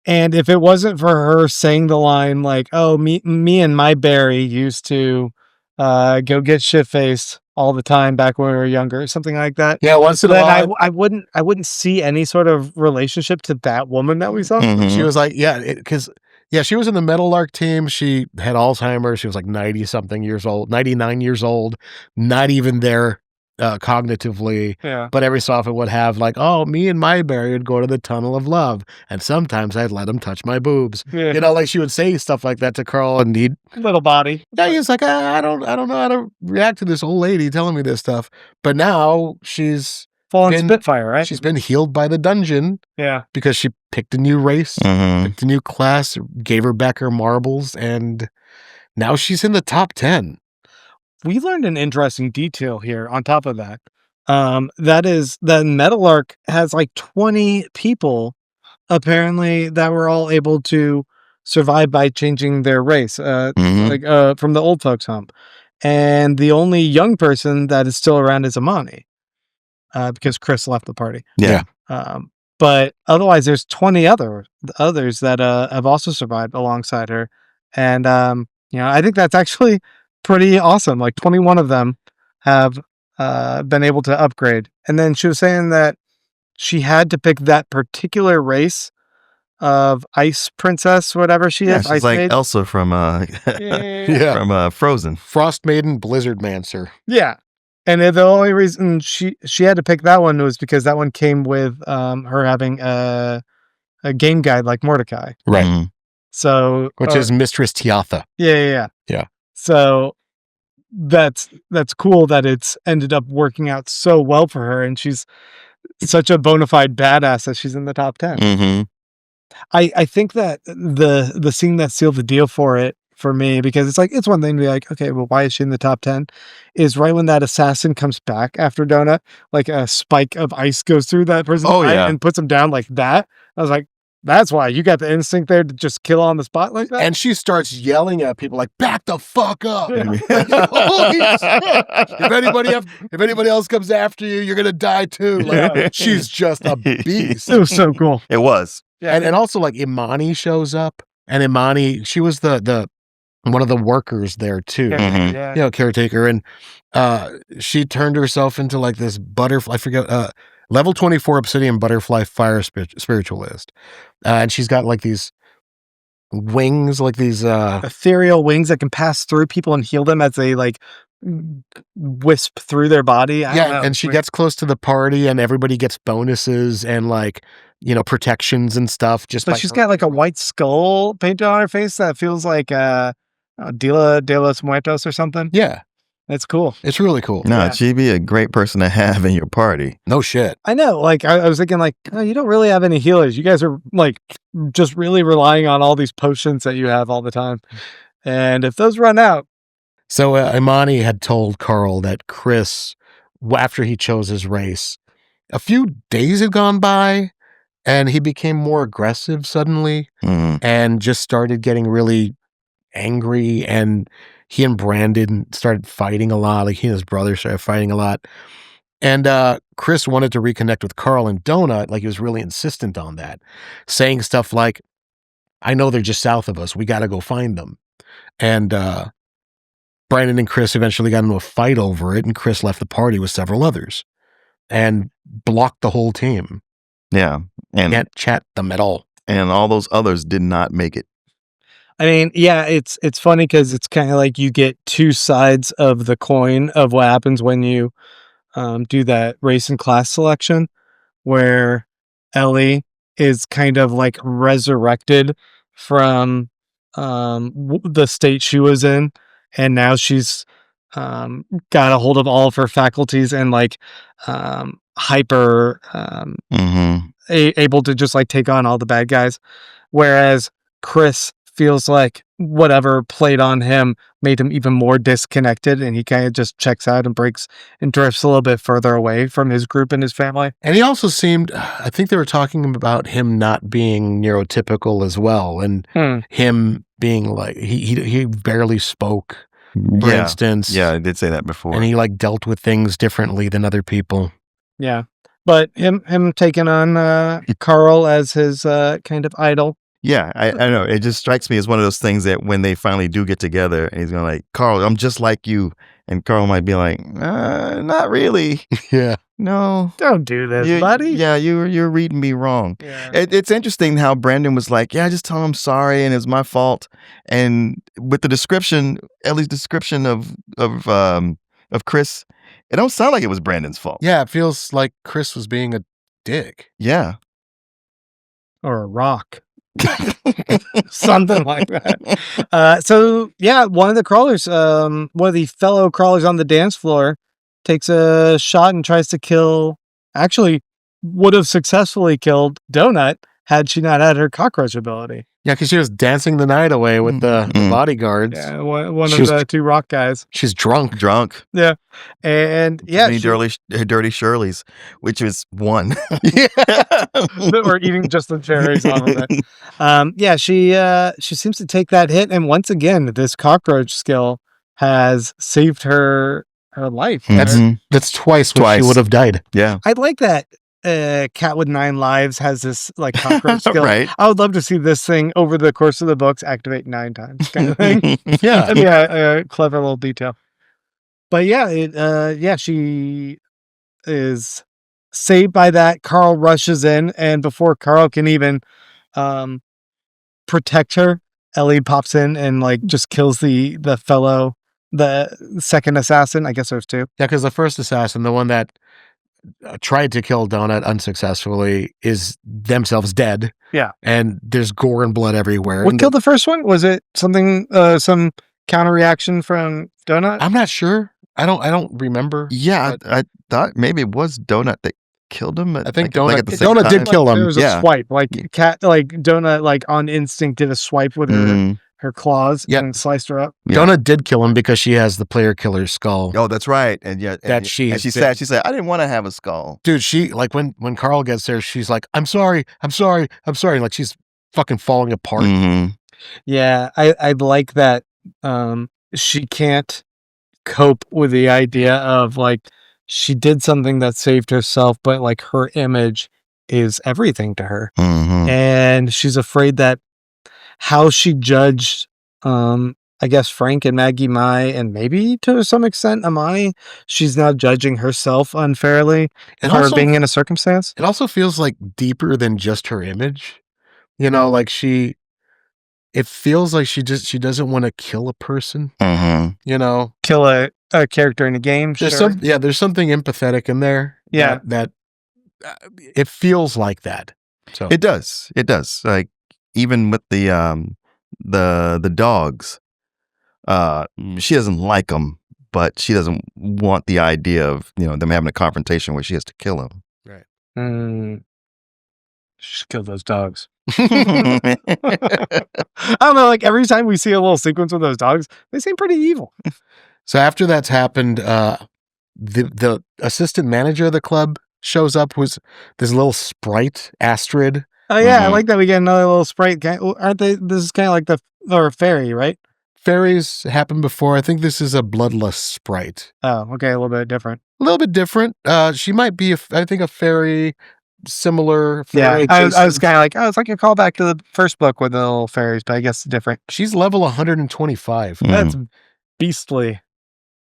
And if it wasn't for her saying the line like, "Oh, me and my Barry used to go get shit faced all the time back when we were younger," something like that. Yeah, once in a Then while, I wouldn't see any sort of relationship to that woman that we saw. she was like, she was in the Meadowlark team. She had Alzheimer's. She was like 90 something years old, 99 years old, not even there cognitively. Yeah. But every so often would have like, oh, me and my Barry would go to the tunnel of love. And sometimes I'd let him touch my boobs. Yeah. You know, like she would say stuff like that to Carl, and he'd, Little body. yeah, he was like, I don't know how to react to this old lady telling me this stuff. But now she's Full on Spitfire, right? She's been healed by the dungeon. Yeah. Because she picked a new race, picked a new class, gave her back her marbles, and now she's in the top 10. We learned an interesting detail here on top of that. That is that Meadowlark has like 20 people apparently that were all able to survive by changing their race, from the old folks home. And the only young person that is still around is Amani, because Chris left the party. Yeah. But otherwise there's 20 others that have also survived alongside her. And I think that's actually pretty awesome. Like 21 of them have been able to upgrade. And then she was saying that she had to pick that particular race of Ice Princess, whatever she is. She's Ice like Maid. Elsa from from Frozen. Frost Maiden, Blizzard Mancer. Yeah. And the only reason she had to pick that one was because that one came with her having a game guide like Mordecai. Right. Mm-hmm. So which is Mistress Tiatha. Yeah. So that's cool that it's ended up working out so well for her, and she's such a bona fide badass that she's in the top 10. Mm-hmm. I think that the scene that sealed the deal for me, because it's one thing to be like, okay, well, why is she in the top 10? Is right when that assassin comes back after Donut, like a spike of ice goes through that person's eye and puts him down like that. I was like, that's why you got the instinct there to just kill on the spot like that. And she starts yelling at people like, back the fuck up. Yeah. Holy shit. If anybody else comes after you, you're gonna die too. Like, she's just a beast. It was so cool. It was. Yeah. And also like Imani shows up, and Imani, she was the one of the workers there too. Mhm. Yeah. Caretaker. And she turned herself into like this butterfly, I forget, level 24 obsidian butterfly fire spiritualist. And she's got like these wings, like these Ethereal wings that can pass through people and heal them as they like wisp through their body. I don't know. and she gets close to the party, and everybody gets bonuses and like, protections and stuff. But she's got like a white skull painted on her face that feels like Dia de los Muertos or something. Yeah, It's cool. it's really cool. No, Yeah. she'd be a great person to have in your party. No shit. I know. Like I was thinking, like, oh, you don't really have any healers. You guys are like just really relying on all these potions that you have all the time. And if those run out, So Imani had told Carl that Chris, after he chose his race, a few days had gone by, and he became more aggressive suddenly, Mhm. and just started getting really angry, and he and Brandon started fighting a lot. Like he and his brother started fighting a lot. And Chris wanted to reconnect with Carl and Donut. Like he was really insistent on that, saying stuff like, I know they're just south of us. We got to go find them. And Brandon and Chris eventually got into a fight over it, and Chris left the party with several others and blocked the whole team. Yeah. And Can't chat them at all. and all those others did not make it. I mean, yeah, it's funny because it's kind of like you get two sides of the coin of what happens when you do that race and class selection, where Ellie is kind of like resurrected from the state she was in, and now she's got a hold of all of her faculties and like hyper Mm-hmm. able to just like take on all the bad guys, whereas Chris feels like whatever played on him made him even more disconnected, and he kind of just checks out and breaks and drifts a little bit further away from his group and his family. And he also seemed, I think they were talking about him not being neurotypical as well, and him being like, he barely spoke. for instance. Yeah, I did say that before. And he like dealt with things differently than other people. Yeah. But him taking on Carl as his kind of idol. Yeah, I know. It just strikes me as one of those things that when they finally do get together, and he's going to like, Carl, I'm just like you. And Carl might be like, not really. Yeah. No. Don't do this, buddy. Yeah, you're reading me wrong. Yeah. It's interesting how Brandon was like, yeah, just tell him I'm sorry and it's my fault. And with the description, Ellie's description of Chris, it don't sound like it was Brandon's fault. Yeah, it feels like Chris was being a dick. Yeah. Or a rock. Something like that. So yeah, one of the crawlers, one of the fellow crawlers on the dance floor takes a shot and tries to kill, actually would have successfully killed Donut had she not had her cockroach ability. Yeah, because she was dancing the night away with the bodyguards. Yeah, one of the two rock guys. She's drunk. Yeah. And yeah. Dirty Shirley's, which was one. Or eating just the cherries off of it. Yeah, she seems to take that hit. And once again, this cockroach skill has saved her life. That's twice what she would have died. Yeah. I'd like that. Cat with 9 lives has this like cockroach skill. Right. I would love to see this thing over the course of the books activate 9 times kind of thing. Yeah. Yeah, clever little detail. But yeah, she is saved by that. Carl rushes in, and before Carl can even protect her, Ellie pops in and like just kills the second assassin. I guess there's 2. Yeah, because the first assassin, the one that tried to kill Donut unsuccessfully, is themselves dead. Yeah. And there's gore and blood everywhere. What killed the first one? Was it something, some counter reaction from Donut? I'm not sure. I don't remember. Yeah, I thought maybe it was Donut that killed him. I think Donut did kill him. There was a swipe, like Donut, like on instinct, did a swipe with her claws and sliced her up. Yeah. Donut did kill him because she has the player killer skull. Oh, that's right. And she said, I didn't want to have a skull. Dude, she like when Carl gets there, she's like, I'm sorry. Like she's fucking falling apart. Mm-hmm. Yeah, I like that. She can't cope with the idea of like she did something that saved herself, but like her image is everything to her. Mm-hmm. And she's afraid that how she judged, I guess, Frank and Maggie Mai, and maybe to some extent Amani, she's now judging herself unfairly for her being in a circumstance. It also feels like deeper than just her image. You know, like it feels like she doesn't want to kill a person. Mm-hmm. You know, kill a character in a game. There's there's something empathetic in there. Yeah, that it feels like that. So it does. Like even with the dogs, she doesn't like them, but she doesn't want the idea of them having a confrontation where she has to kill them. Right. She should kill those dogs. I don't know, like every time we see a little sequence with those dogs, they seem pretty evil. So after that's happened, the assistant manager of the club shows up, who's this little sprite, Astrid. Oh yeah, I like that we get another little sprite. Aren't they? This is kind of like or fairy, right? Fairies happened before. I think this is a bloodless sprite. Oh, okay, a little bit different. A little bit different. She might be, I think, a fairy. Similar. Yeah, I was kind of like, it's like a callback to the first book with the little fairies, but I guess it's different. She's level 125. That's beastly.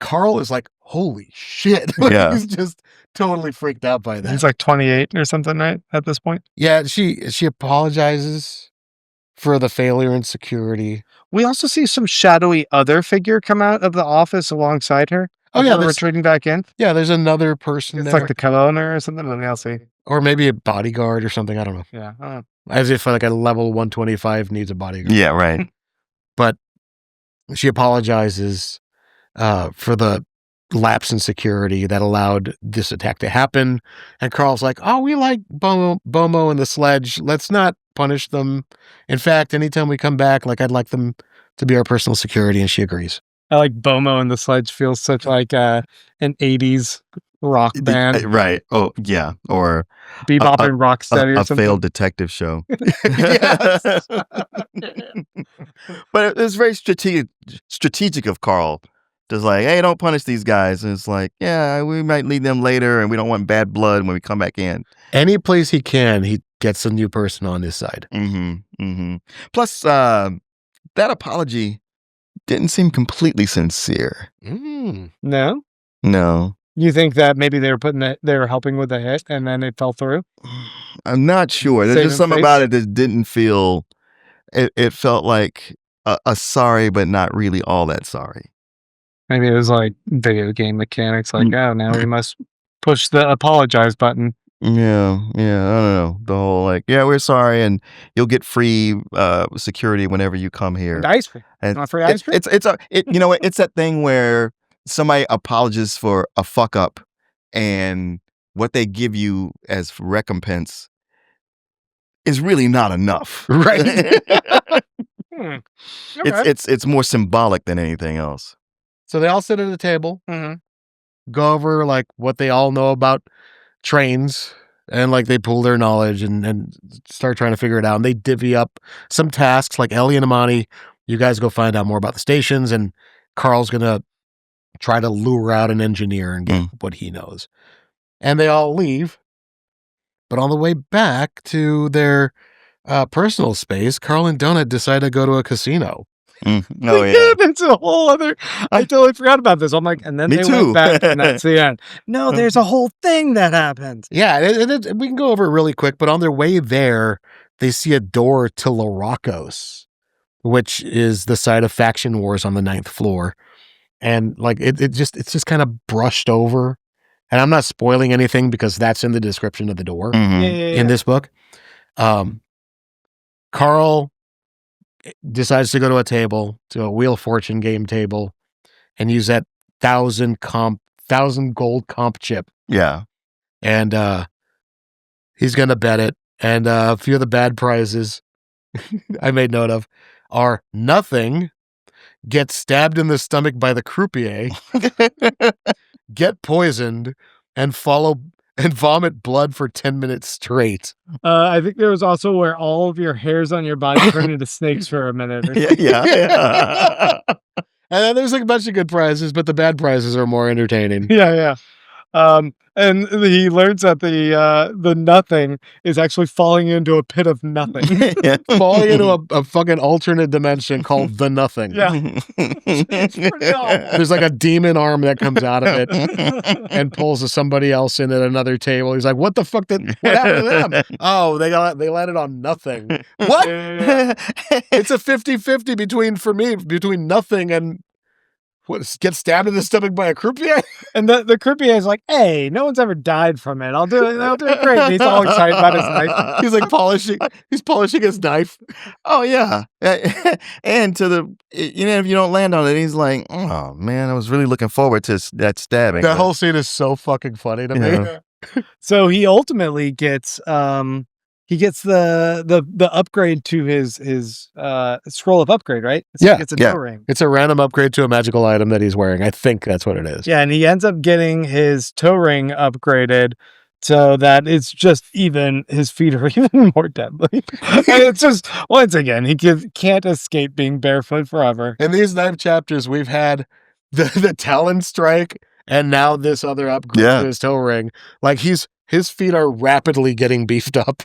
Carl is like, holy shit. Yeah. He's just totally freaked out by that. He's like 28 or something, right? At this point. Yeah, she apologizes for the failure in security. We also see some shadowy other figure come out of the office alongside her. Oh yeah, retreating back in. Yeah, there's another person. It's like the co-owner or something. Let me see. Or maybe a bodyguard or something. I don't know. Yeah, I don't know. As if like a level 125 needs a bodyguard. Yeah, right. But she apologizes for the lapse in security that allowed this attack to happen. And Carl's like, oh, we like Bomo and the sledge. Let's not punish them. In fact, anytime we come back, like I'd like them to be our personal security. And she agrees. I like Bomo and the sledge feels such like an 80s rock band, right? Oh yeah, or Bebop and Rocksteady or a something. failed detective show. Yes. But it's very strategic of Carl. Just like, hey, don't punish these guys. And it's like, yeah, we might need them later, and we don't want bad blood when we come back in. Any place he can, he gets a new person on his side. Plus, that apology didn't seem completely sincere. No? No. You think that maybe they were helping with the hit and then it fell through? I'm not sure. There's just something about it that didn't feel. It felt like a sorry, but not really all that sorry. Maybe it was like video game mechanics, like, oh, now we must push the apologize button. Yeah, I don't know. The whole like, yeah, we're sorry, and you'll get free security whenever you come here. And ice cream. Not free ice cream? It's that thing where somebody apologizes for a fuck up, and what they give you as recompense is really not enough. Right. Okay. It's more symbolic than anything else. So they all sit at a table, go over like what they all know about trains, and like they pool their knowledge and start trying to figure it out. And they divvy up some tasks, like Ellie and Amani, you guys go find out more about the stations, and Carl's gonna try to lure out an engineer and get what he knows. And they all leave. But on the way back to their personal space, Carl and Donut decide to go to a casino. Oh yeah, that's a whole other. I totally forgot about this. I'm like, and then went back, and that's the end. No, there's a whole thing that happens. Yeah, we can go over it really quick. But on their way there, they see a door to Laracos, which is the site of faction wars on the 9th floor, and like it's just kind of brushed over. And I'm not spoiling anything because that's in the description of the door in this book. Carl decides to go to a Wheel of Fortune game table, and use that 1,000 gold comp chip. Yeah. And he's going to bet it. And a few of the bad prizes I made note of are nothing, get stabbed in the stomach by the croupier, get poisoned, and vomit blood for 10 minutes straight. I think there was also where all of your hairs on your body turn into snakes for a minute. Yeah. And then there's like a bunch of good prizes, but the bad prizes are more entertaining. Yeah. And he learns that the nothing is actually falling into a pit of nothing. Falling into a fucking alternate dimension called the nothing. Yeah. There's like a demon arm that comes out of it and pulls somebody else in at another table. He's like, what the fuck what happened to them? Oh, they landed on nothing. What? It's a 50-50 between nothing and get stabbed in the stomach by a croupier? And the croupier is like, hey, no one's ever died from it. I'll do it great. And he's all excited about his knife. He's like polishing his knife. Oh yeah. And if you don't land on it, he's like, oh man, I was really looking forward to that stabbing. That whole scene is so fucking funny to me. So he ultimately gets the upgrade to his scroll of upgrade, right? It's a toe ring. It's a random upgrade to a magical item that he's wearing. I think that's what it is. Yeah, and he ends up getting his toe ring upgraded so that it's just his feet are even more deadly. And it's just, once again, he can't escape being barefoot forever. In these 9 chapters, we've had the talon strike and now this other upgrade to his toe ring. Like his feet are rapidly getting beefed up.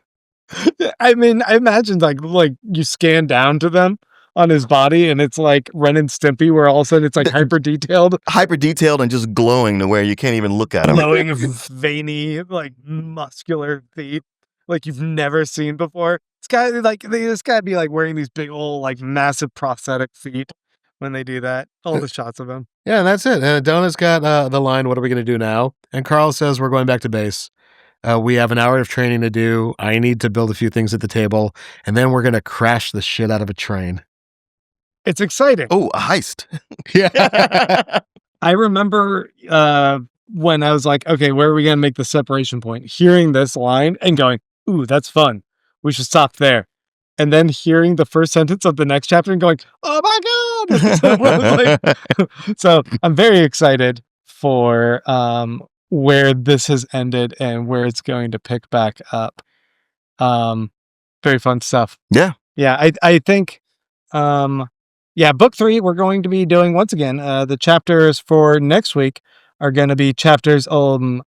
I mean, I imagine like you scan down to them on his body and it's like Ren and Stimpy where all of a sudden it's like hyper detailed and just glowing to where you can't even look at him. Glowing, veiny, like muscular feet like you've never seen before. They just gotta be like wearing these big old like massive prosthetic feet when they do that. All the shots of him. Yeah, and that's it. And Donna's got the line, what are we going to do now? And Carl says, we're going back to base. We have an hour of training to do. I need to build a few things at the table, and then we're going to crash the shit out of a train. It's exciting. Oh, a heist. Yeah. I remember when I was like, okay, where are we going to make the separation point? Hearing this line and going, ooh, that's fun. We should stop there. And then hearing the first sentence of the next chapter and going, oh my God. So I'm very excited for where this has ended and where it's going to pick back up. Very fun stuff. Yeah. I think, book 3, we're going to be doing once again, the chapters for next week are going to be chapters 10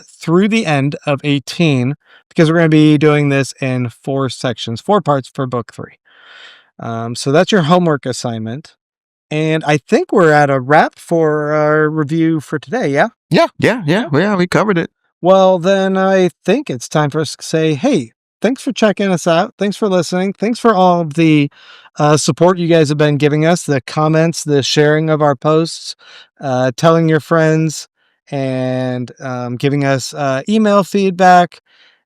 through the end of 18, because we're going to be doing this in 4 sections, 4 parts for book 3. So that's your homework assignment. And I think we're at a wrap for our review for today. Yeah. Yeah, we covered it. Well, then I think it's time for us to say, hey, thanks for checking us out. Thanks for listening. Thanks for all of the support you guys have been giving us, the comments, the sharing of our posts, telling your friends, and giving us email feedback,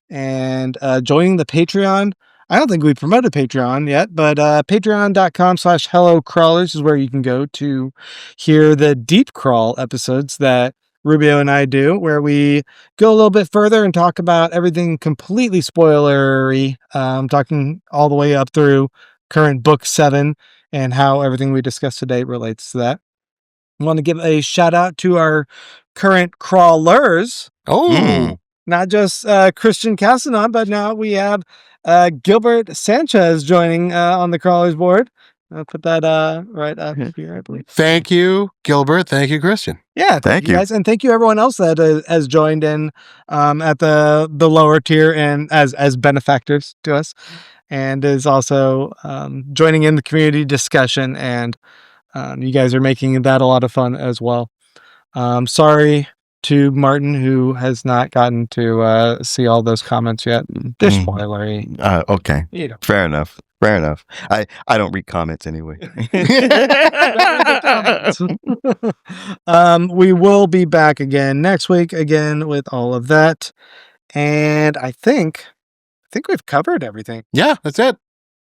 and joining the Patreon. I don't think we promoted Patreon yet, but patreon.com/hellocrawlers is where you can go to hear the deep crawl episodes that Rubio and I do, where we go a little bit further and talk about everything completely spoilery, talking all the way up through current book 7 and how everything we discussed today relates to that. I want to give a shout out to our current crawlers. Not just Christian Castanon, but now we have Gilbert Sanchez joining on the crawlers board. I'll put that right up here, I believe. Thank you, Gilbert. Thank you, Christian. Yeah, thank you guys, and thank you everyone else that has joined in at the lower tier and as benefactors to us, and is also joining in the community discussion. And you guys are making that a lot of fun as well. Sorry to Martin, who has not gotten to see all those comments yet. They're spoilery. Okay. Fair enough. I don't read comments anyway. We will be back again next week, again with all of that. And I think we've covered everything. Yeah, that's it.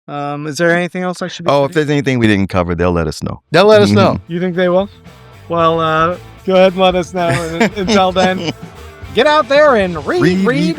Is there anything else I should be if there's anything we didn't cover, they'll let us know. They'll let us know. You think they will? Well, go ahead and let us know. Until then, get out there and read.